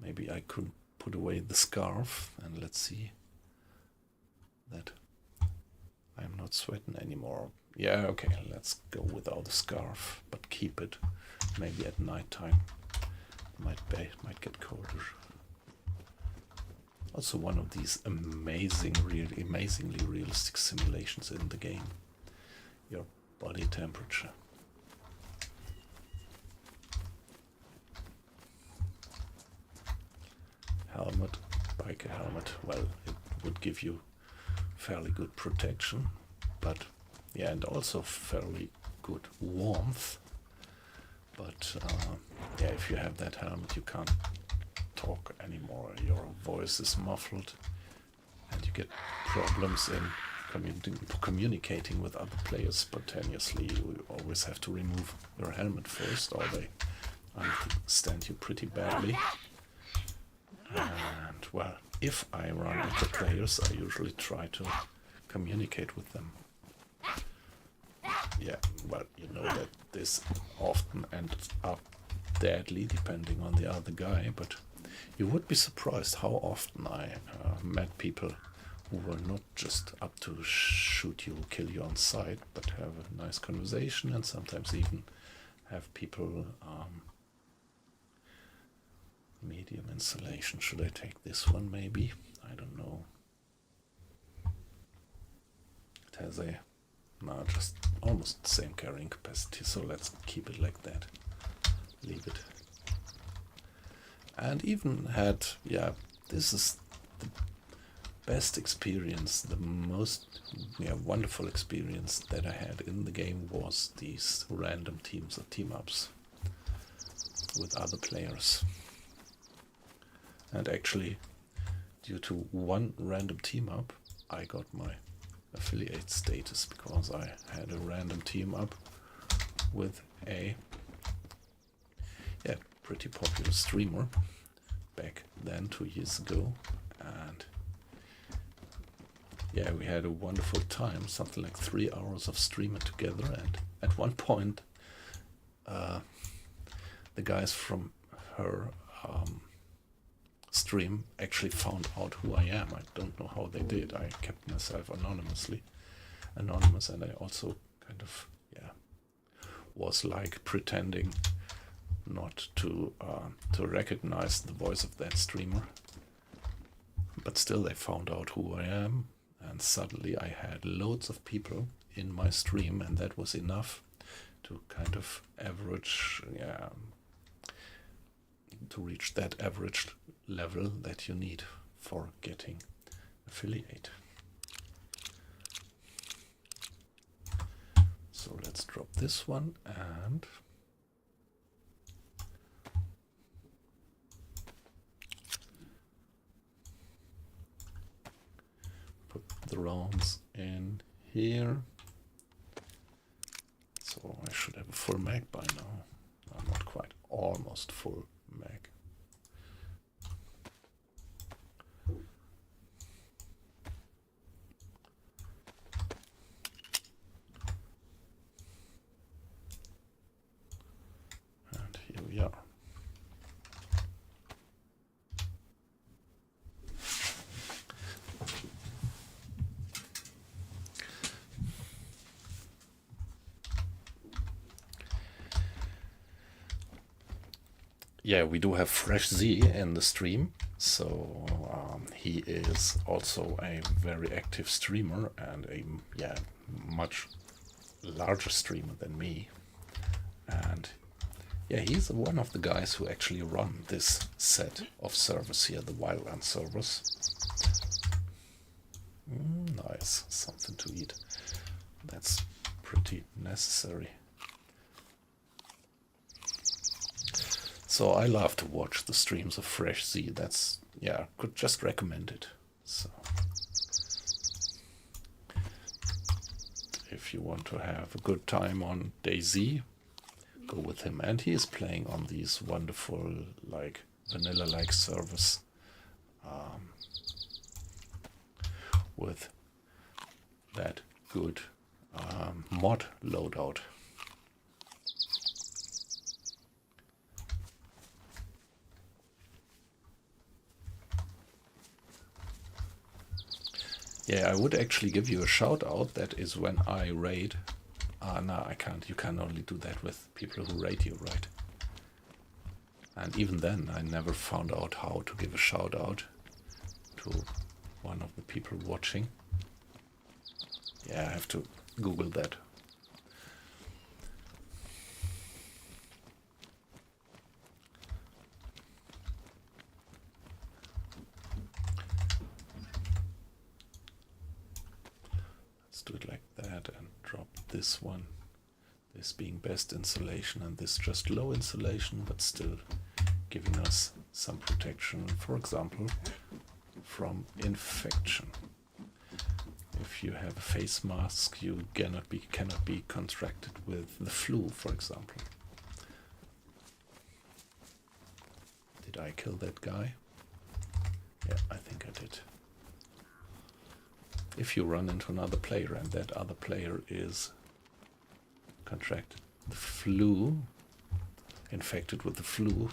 Maybe I could put away the scarf, and let's see that I'm not sweating anymore. Yeah, okay, let's go without the scarf, but keep it maybe at night time. Might get colder. Also one of these amazingly realistic simulations in the game. Your body temperature. Helmet, biker helmet. Well, it would give you fairly good protection, but yeah, and also fairly good warmth. But yeah, if you have that helmet, you can't talk anymore. Your voice is muffled, and you get problems in communicating with other players spontaneously. You always have to remove your helmet first, or they understand you pretty badly. And well, if I run into players, I usually try to communicate with them. Yeah, well, you know that this often ends up deadly depending on the other guy, but you would be surprised how often I met people who were not just up to shoot you, kill you on sight, but have a nice conversation, and sometimes even have people medium insulation. Should I take this one maybe? I don't know. It has a just almost the same carrying capacity, so let's keep it like that. Leave it. And even had, yeah, this is the best experience, the most wonderful experience that I had in the game was these random teams or team-ups with other players. And actually, due to one random team-up, I got my affiliate status because I had a random team-up with a pretty popular streamer back then, 2 years ago, and yeah, we had a wonderful time, something like 3 hours of streaming together, and at one point the guys from her stream actually found out who I am. I don't know how they did. I kept myself anonymous, and I also kind of was like pretending not to recognize the voice of that streamer, but still they found out who I am, and suddenly I had loads of people in my stream, and that was enough to kind of average, to reach that average level that you need for getting affiliate. So let's drop this one and put the rounds in here. So I should have a full mag by now. I'm not quite, almost full mag. And here we are. Yeah, we do have Fresh Z in the stream, so he is also a very active streamer and a much larger streamer than me. And yeah, he's one of the guys who actually run this set of servers here, the Wildlands servers. Nice, something to eat. That's pretty necessary. So I love to watch the streams of Fresh Z. That's, could just recommend it. So if you want to have a good time on DayZ, go with him. And he is playing on these wonderful, like, vanilla-like servers with that good mod loadout. Yeah, I would actually give you a shout out. That is when I raid. No, I can't. You can only do that with people who raid you, right? And even then, I never found out how to give a shout out to one of the people watching. Yeah, I have to Google that. Let's do it like that and drop this one. This being best insulation and this just low insulation, but still giving us some protection, for example, from infection. If you have a face mask, you cannot be contracted with the flu, for example. Did I kill that guy? Yeah, I think I did. If you run into another player and that other player is contracted the flu, infected with the flu,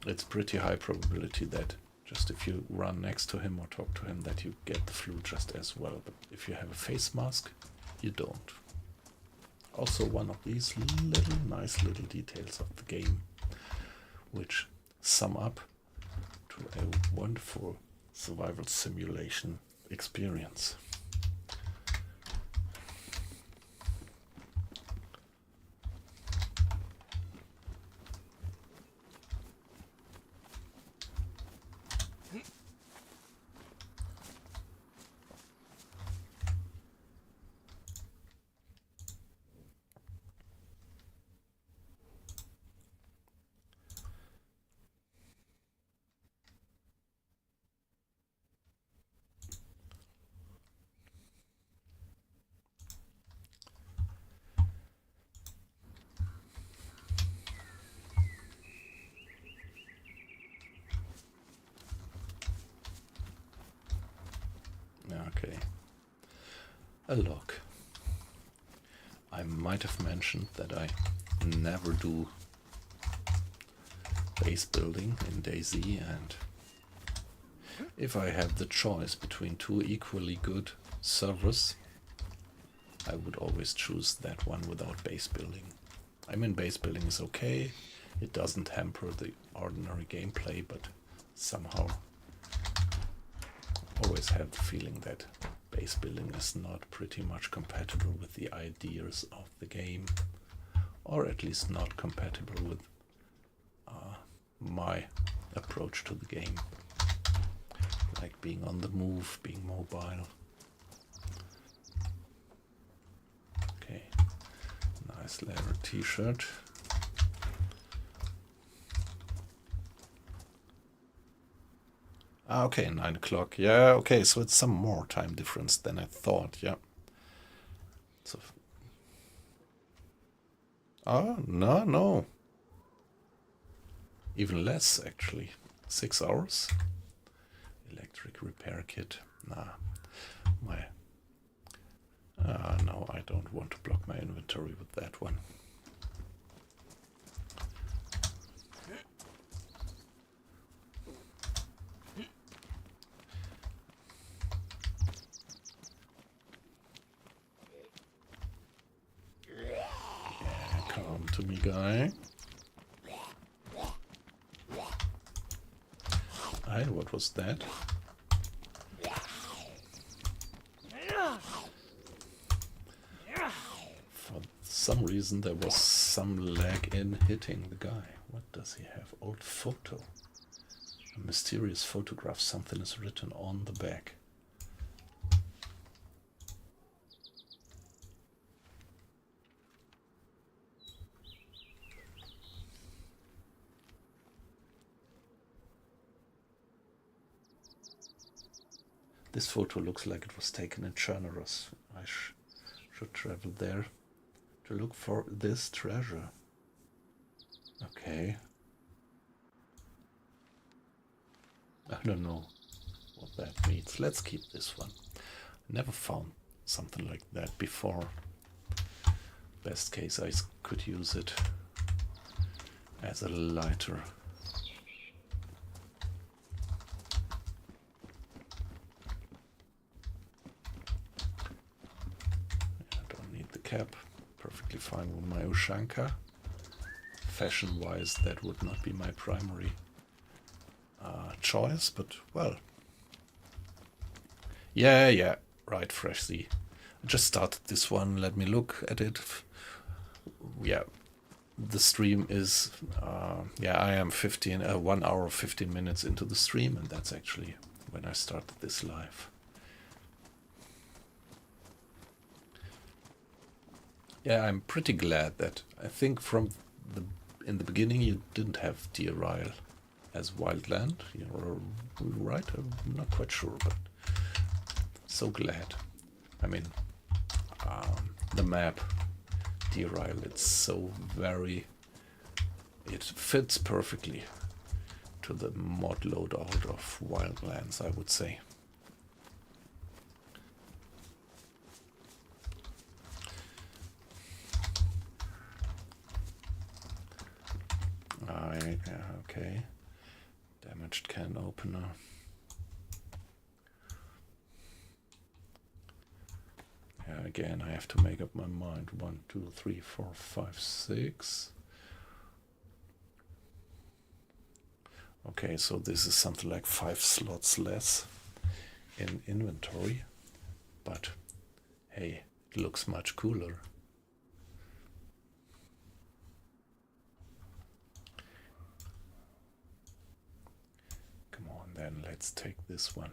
it's pretty high probability that just if you run next to him or talk to him that you get the flu just as well. But if you have a face mask, you don't. Also one of these nice little details of the game which sum up to a wonderful survival simulation experience. Okay. A log. I might have mentioned that I never do base building in DayZ, and if I have the choice between two equally good servers, I would always choose that one without base building. I mean, base building is okay, it doesn't hamper the ordinary gameplay, but somehow always have the feeling that base building is not pretty much compatible with the ideas of the game, or at least not compatible with my approach to the game, like being on the move, being mobile. Okay, nice leather t-shirt. Okay, 9 o'clock. Yeah, okay, so it's some more time difference than I thought, yeah. So, no. Even less, actually. 6 hours. Electric repair kit. Nah, no, I don't want to block my inventory with that one. Yeah, come to me, guy. Hey, what was that? For some reason there was some lag in hitting the guy. What does he have? Old photo. A mysterious photograph. Something is written on the back. This photo looks like it was taken in Chernobyl. I should travel there to look for this treasure. Okay. I don't know what that means. Let's keep this one. Never found something like that before. Best case, I could use it as a lighter. I don't need the cap. Perfectly fine with my Ushanka. Fashion-wise, that would not be my primary choice, but well. Yeah, right, Fresh Sea. I just started this one. Let me look at it. Yeah, the stream is, I am 1 hour 15 minutes into the stream, and that's actually when I started this live. Yeah, I'm pretty glad that I think in the beginning you didn't have Deer Isle as Wildland. You're right, I'm not quite sure, but so glad. I mean, the map, Deer Isle, it's so it fits perfectly to the mod loadout of Wildlands, I would say. Okay. Damaged can opener. Yeah, again, I have to make up my mind. 1, 2, 3, 4, 5, 6. Okay, so this is something like 5 slots less in inventory. But hey, it looks much cooler. Come on, then let's take this one.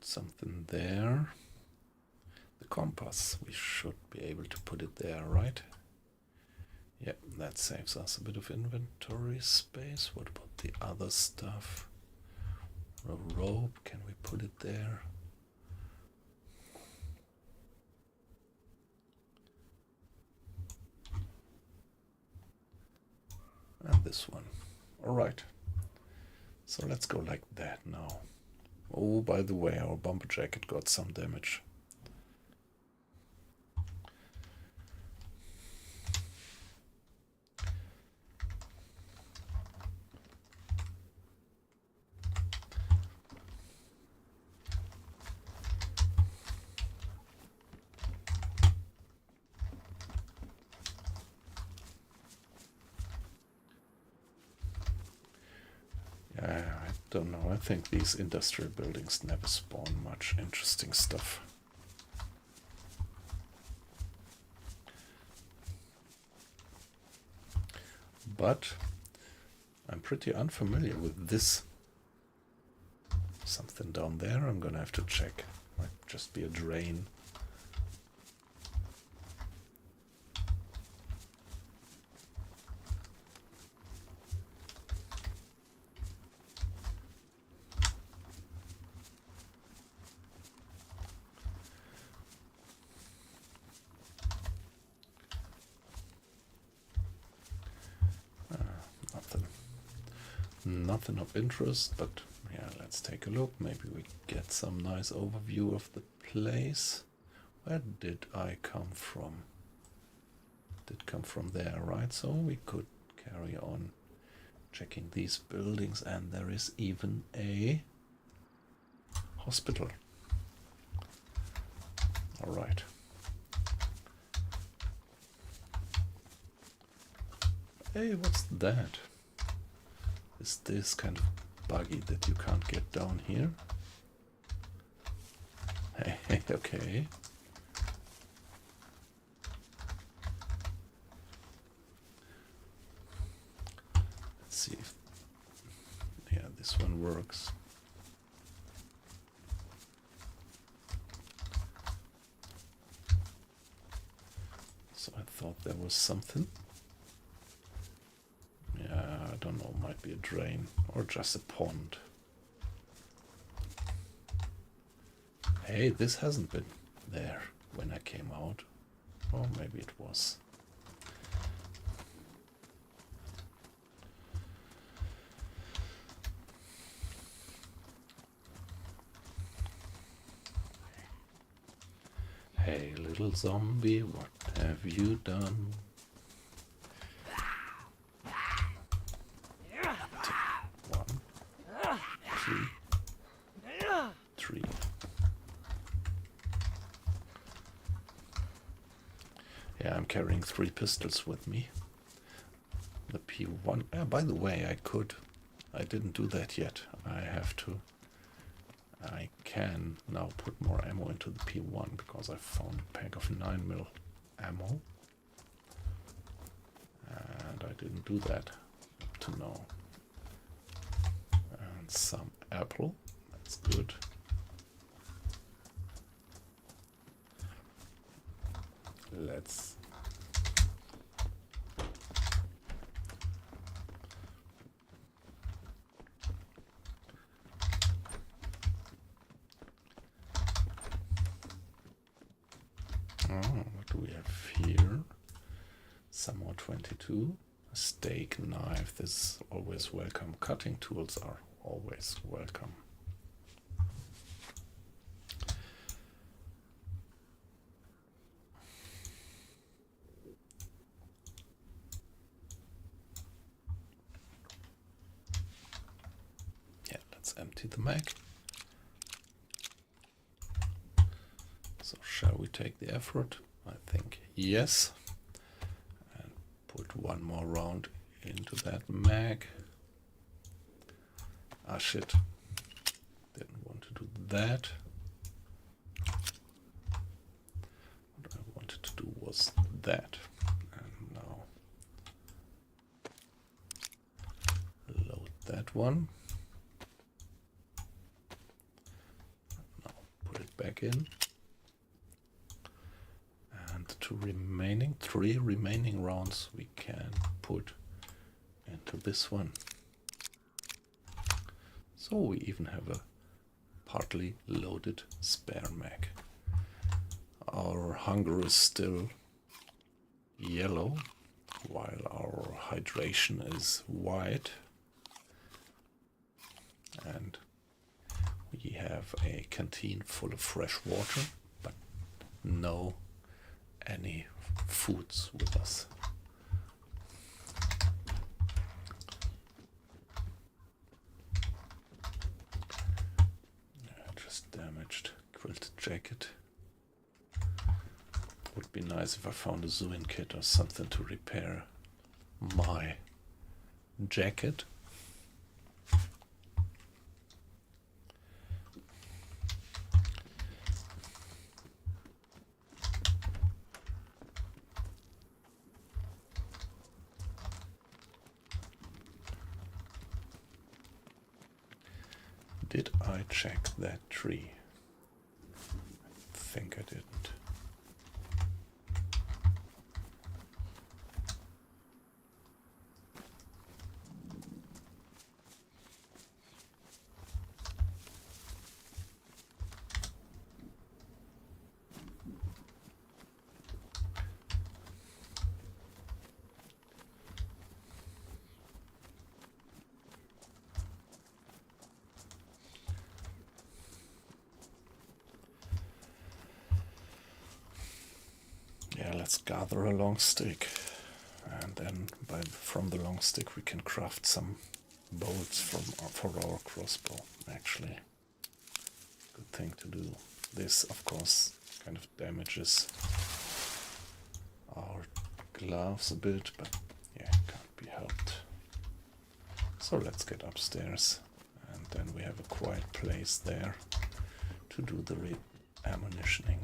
Something there. The compass, we should be able to put it there, right? Yep, that saves us a bit of inventory space. What about the other stuff? A rope, can we put it there? And this one. All right. So let's go like that now. Oh, by the way, our bomber jacket got some damage. I don't know. I think these industrial buildings never spawn much interesting stuff. But I'm pretty unfamiliar with this. Something down there I'm gonna have to check. Might just be a drain. Nothing of interest, but yeah, let's take a look. Maybe we get some nice overview of the place. Where did I come from? Did come from there, right? So we could carry on checking these buildings, and there is even a hospital. All right. Hey, what's that? Is this kind of buggy that you can't get down here? Hey, okay. Let's see if works. So I thought there was something. Yeah, I don't know, might be a drain or just a pond. Hey, this hasn't been there when I came out. Or maybe it was. Hey, little zombie, what have you done? One, two, three. Yeah, I'm carrying 3 pistols with me. The P1. By the way, I didn't do that yet. I can now put more ammo into the P1 because I found a pack of 9mm ammo. And I didn't do that up to now. And some apple. That's good. Let's what do we have here? Some more 22. A steak knife. This is always welcome. Cutting tools are always welcome. Yeah, let's empty the mag. So shall we take the effort? I think yes. And put one more round into that mag. Ah shit. Didn't want to do that. What I wanted to do was that. And now load that one. Now put it back in. And 3 remaining rounds we can put into this one. So we even have a partly loaded spare mag. Our hunger is still yellow, while our hydration is white. And we have a canteen full of fresh water, but no any foods with us. Just damaged quilted jacket. Would be nice if I found a Zuin kit or something to repair my jacket. Did I check that tree? I think I didn't. Yeah, let's gather a long stick, and then from the long stick we can craft some bolts for our crossbow. Actually, good thing to do. This, of course, kind of damages our gloves a bit, but yeah, can't be helped. So let's get upstairs, and then we have a quiet place there to do the ammunitioning.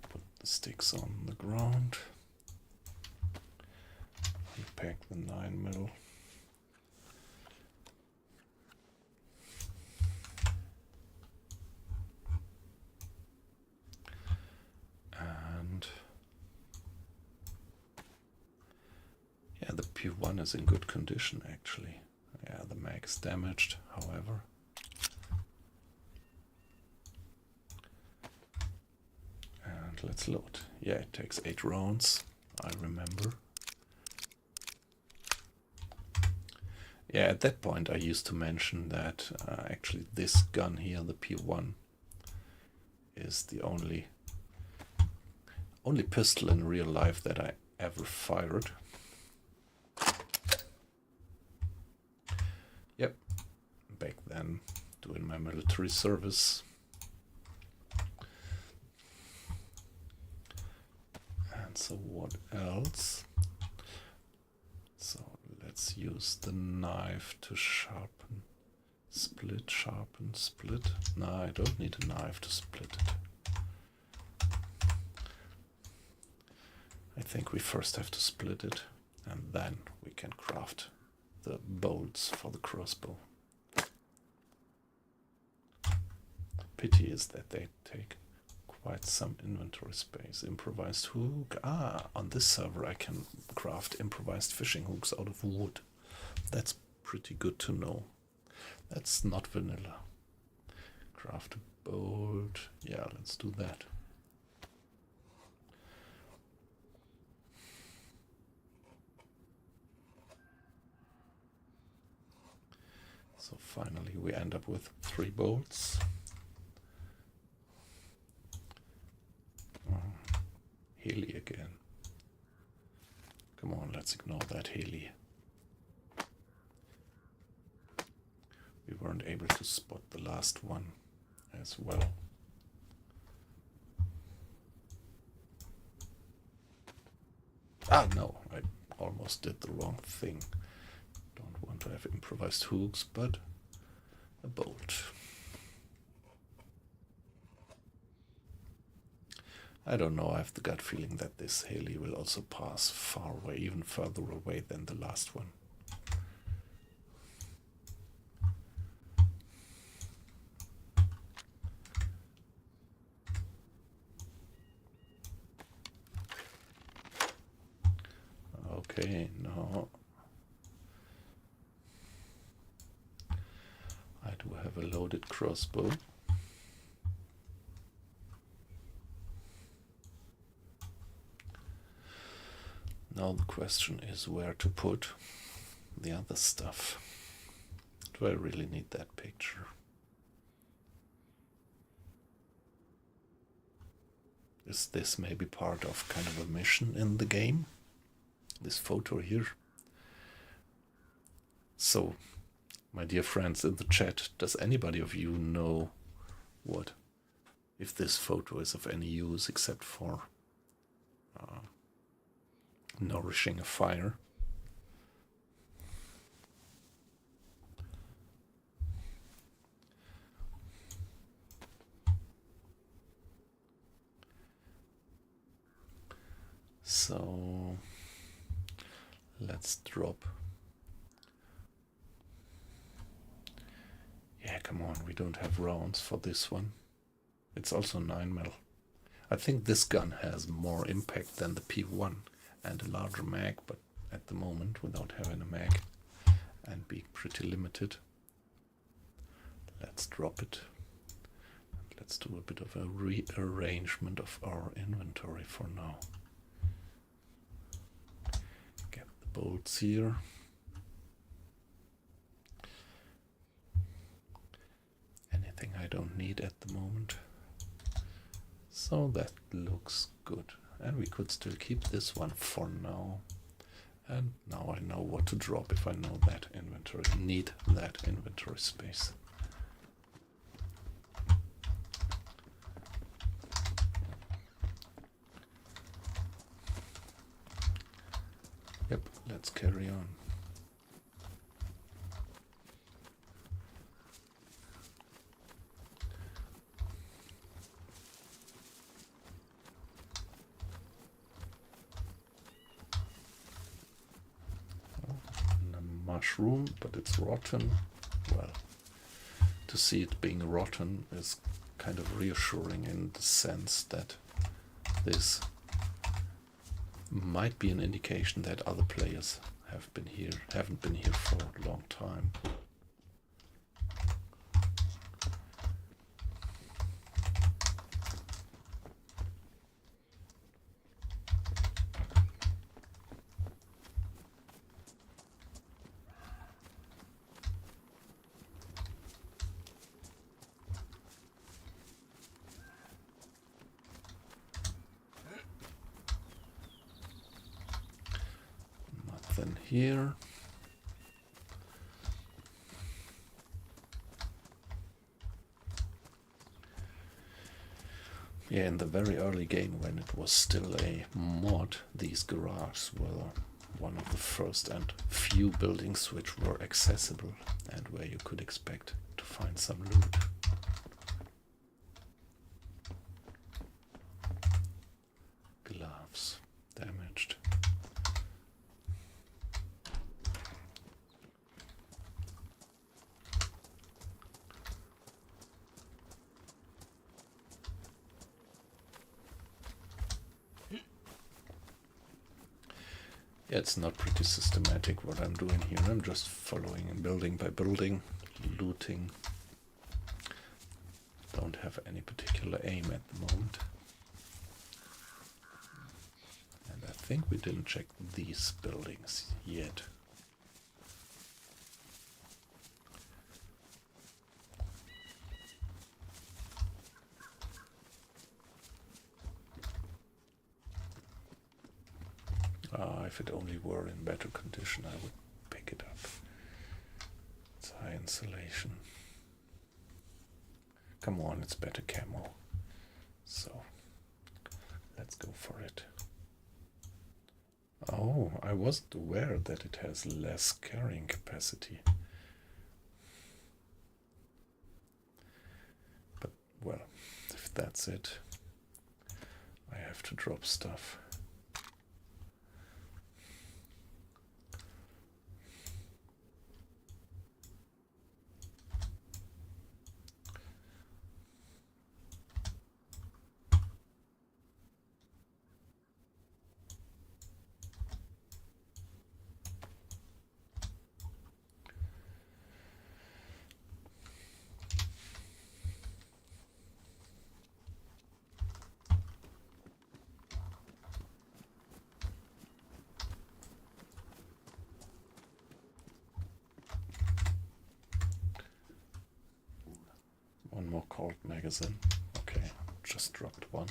Put the sticks on the ground. impact the 9mm. And yeah, the P1 is in good condition actually. Yeah, the mag is damaged, however. And let's load. Yeah, it takes 8 rounds, I remember. Yeah, at that point I used to mention that actually this gun here, the P1, is the only pistol in real life that I ever fired. Yep, back then doing my military service. And so what else? So let's use the knife to sharpen, split, sharpen, split. No, I don't need a knife to split it. I think we first have to split it, and then we can craft the bolts for the crossbow. Pity is that they take quite some inventory space. Improvised hook. Ah, on this server I can craft improvised fishing hooks out of wood. That's pretty good to know. That's not vanilla. Craft a bolt. Yeah, let's do that. So finally we end up with 3 bolts. Heli again. Come on, let's ignore that heli. We weren't able to spot the last one as well. Ah, no, I almost did the wrong thing. Don't want to have improvised hooks, but a bolt. I don't know, I have the gut feeling that this heli will also pass far away, even further away than the last one. Okay, no. I do have a loaded crossbow. Now the question is where to put the other stuff. Do I really need that picture? Is this maybe part of kind of a mission in the game? This photo here. So, my dear friends in the chat, does anybody of you know what, if this photo is of any use except for nourishing a fire? So let's drop. Yeah, come on, we don't have rounds for this one. It's also 9mm. I think this gun has more impact than the P1 and a larger mag, but at the moment, without having a mag and being pretty limited, let's drop it. Let's do a bit of a rearrangement of our inventory for now. Get the bolts here. Anything I don't need at the moment. So that looks good. And we could still keep this one for now. And now I know what to drop if I know that inventory. Need that inventory space. Yep, let's carry on. mushroom, but it's rotten. Well, to see it being rotten is kind of reassuring in the sense that this might be an indication that other players haven't been here for a long time. Nothing here. Yeah, in the very early game, when it was still a mod, these garages were one of the first and few buildings which were accessible and where you could expect to find some loot. Gloves damaged. Yeah, it's not pretty systematic what I'm doing here. I'm just following building by building, looting. Don't have any particular aim at the moment. And I think we didn't check these buildings yet. If it only were in better condition, I would pick it up. It's high insulation. Come on, it's better camo. So, let's go for it. Oh, I wasn't aware that it has less carrying capacity. But, well, if that's it, I have to drop stuff. One more cold magazine. Okay, just dropped one.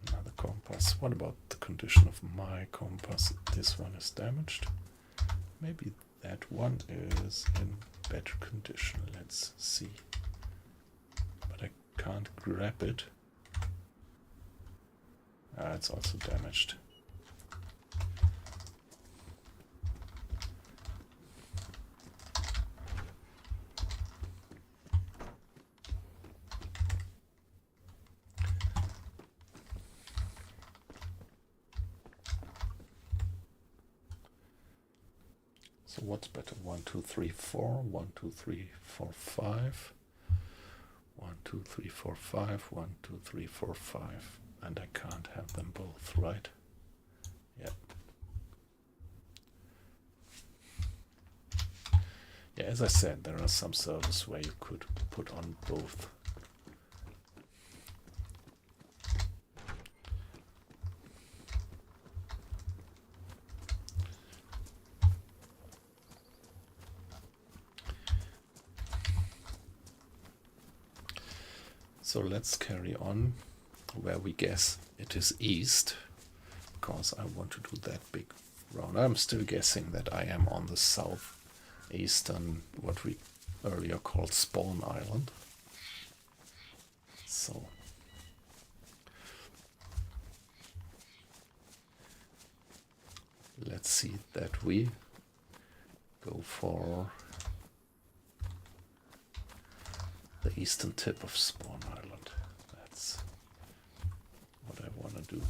Another compass. What about the condition of my compass? This one is damaged. Maybe that one is in better condition. Let's see. But I can't grab it. It's also damaged. So what's better? 1, 2, 3, 4. 1, 2, 3, 4, 5. 1, 2, 3, 4, 5. 1, 2, 3, 4, 5. And I can't have them both, right? Yep. Yeah, as I said, there are some servers where you could put on both. So let's carry on where we guess it is east, because I want to do that big round. I'm still guessing that I am on the southeastern, what we earlier called Spawn Island. So let's see that we go for the eastern tip of Spawn Island. That's what I want to do.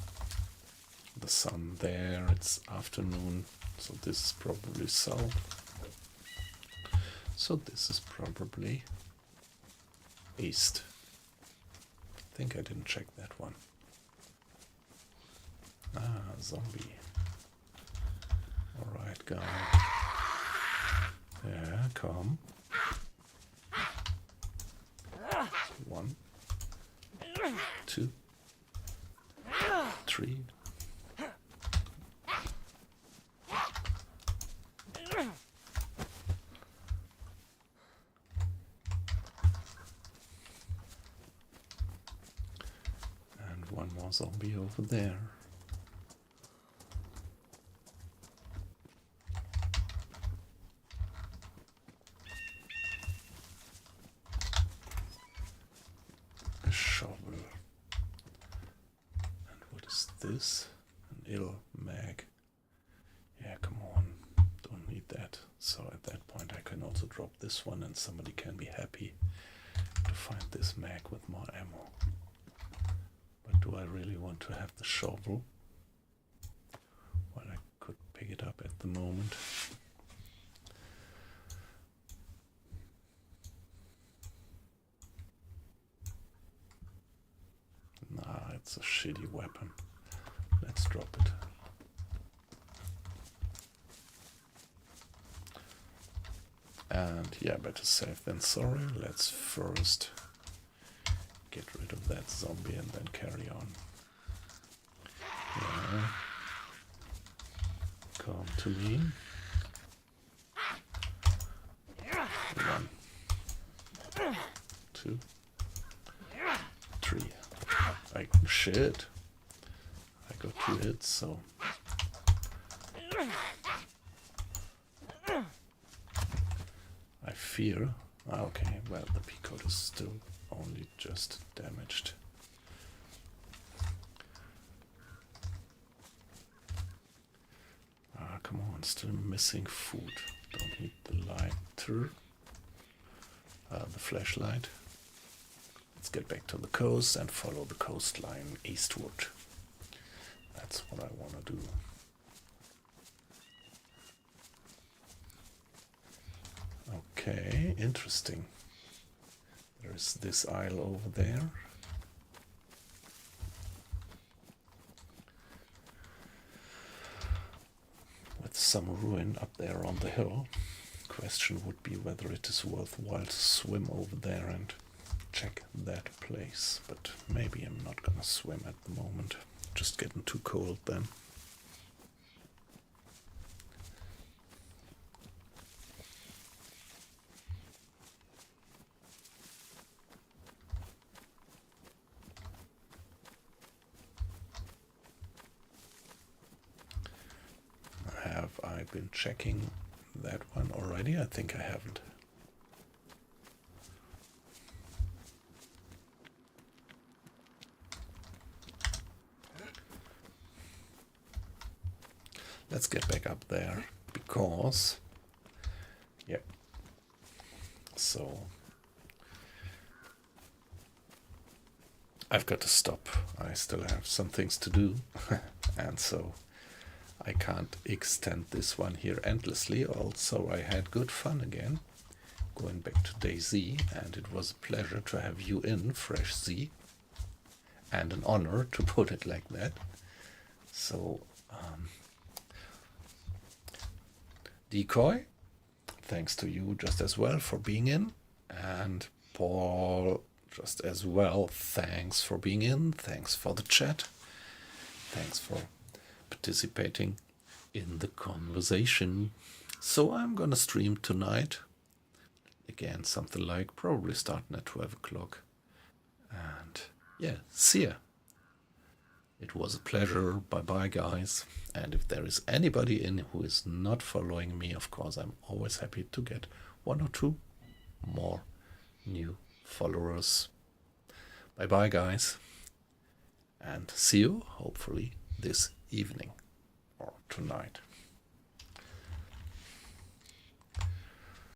the sun there. It's afternoon, so this is probably south. So this is probably east. I think I didn't check that one. Ah, zombie. Alright, guy. Yeah, come. 1, 2, 3. And one more zombie over there. A shovel. And what is this? An ill mag. Yeah, come on. Don't need that. So at that point I can also drop this one and somebody can be happy to find this mag with more ammo. But do I really want to have the shovel? Well, I could pick it up at the moment. Nah, it's a shitty weapon. Let's drop it. And yeah, better safe than sorry. Let's first get rid of that zombie and then carry on. Yeah. Come to me. 1, 2, 3. Shit. I got 2 hits, so. I fear. Okay, well, the peacoat is still only just damaged. Ah, come on, still missing food. Don't need the lighter. The flashlight. Let's get back to the coast and follow the coastline eastward. That's what I want to do. Okay, interesting. There's this isle over there. With some ruin up there on the hill. Question would be whether it is worthwhile to swim over there and check that place. But maybe I'm not gonna swim at the moment. Just getting too cold then. Have I been checking that one already? I think I haven't. Let's get back up there because, yeah, so I've got to stop. I still have some things to do and so I can't extend this one here endlessly. Also, I had good fun again going back to Day Z, and it was a pleasure to have you in, Fresh Z, and an honor to put it like that. So, Decoy, thanks to you just as well for being in, and Paul, just as well, thanks for being in, thanks for the chat, thanks for participating in the conversation. So I'm gonna stream tonight, again something like probably starting at 12 o'clock, and yeah, see ya. It was a pleasure. Bye bye, guys. And if there is anybody in who is not following me, of course, I'm always happy to get 1 or 2 more new followers. Bye bye, guys. And see you, hopefully, this evening or tonight.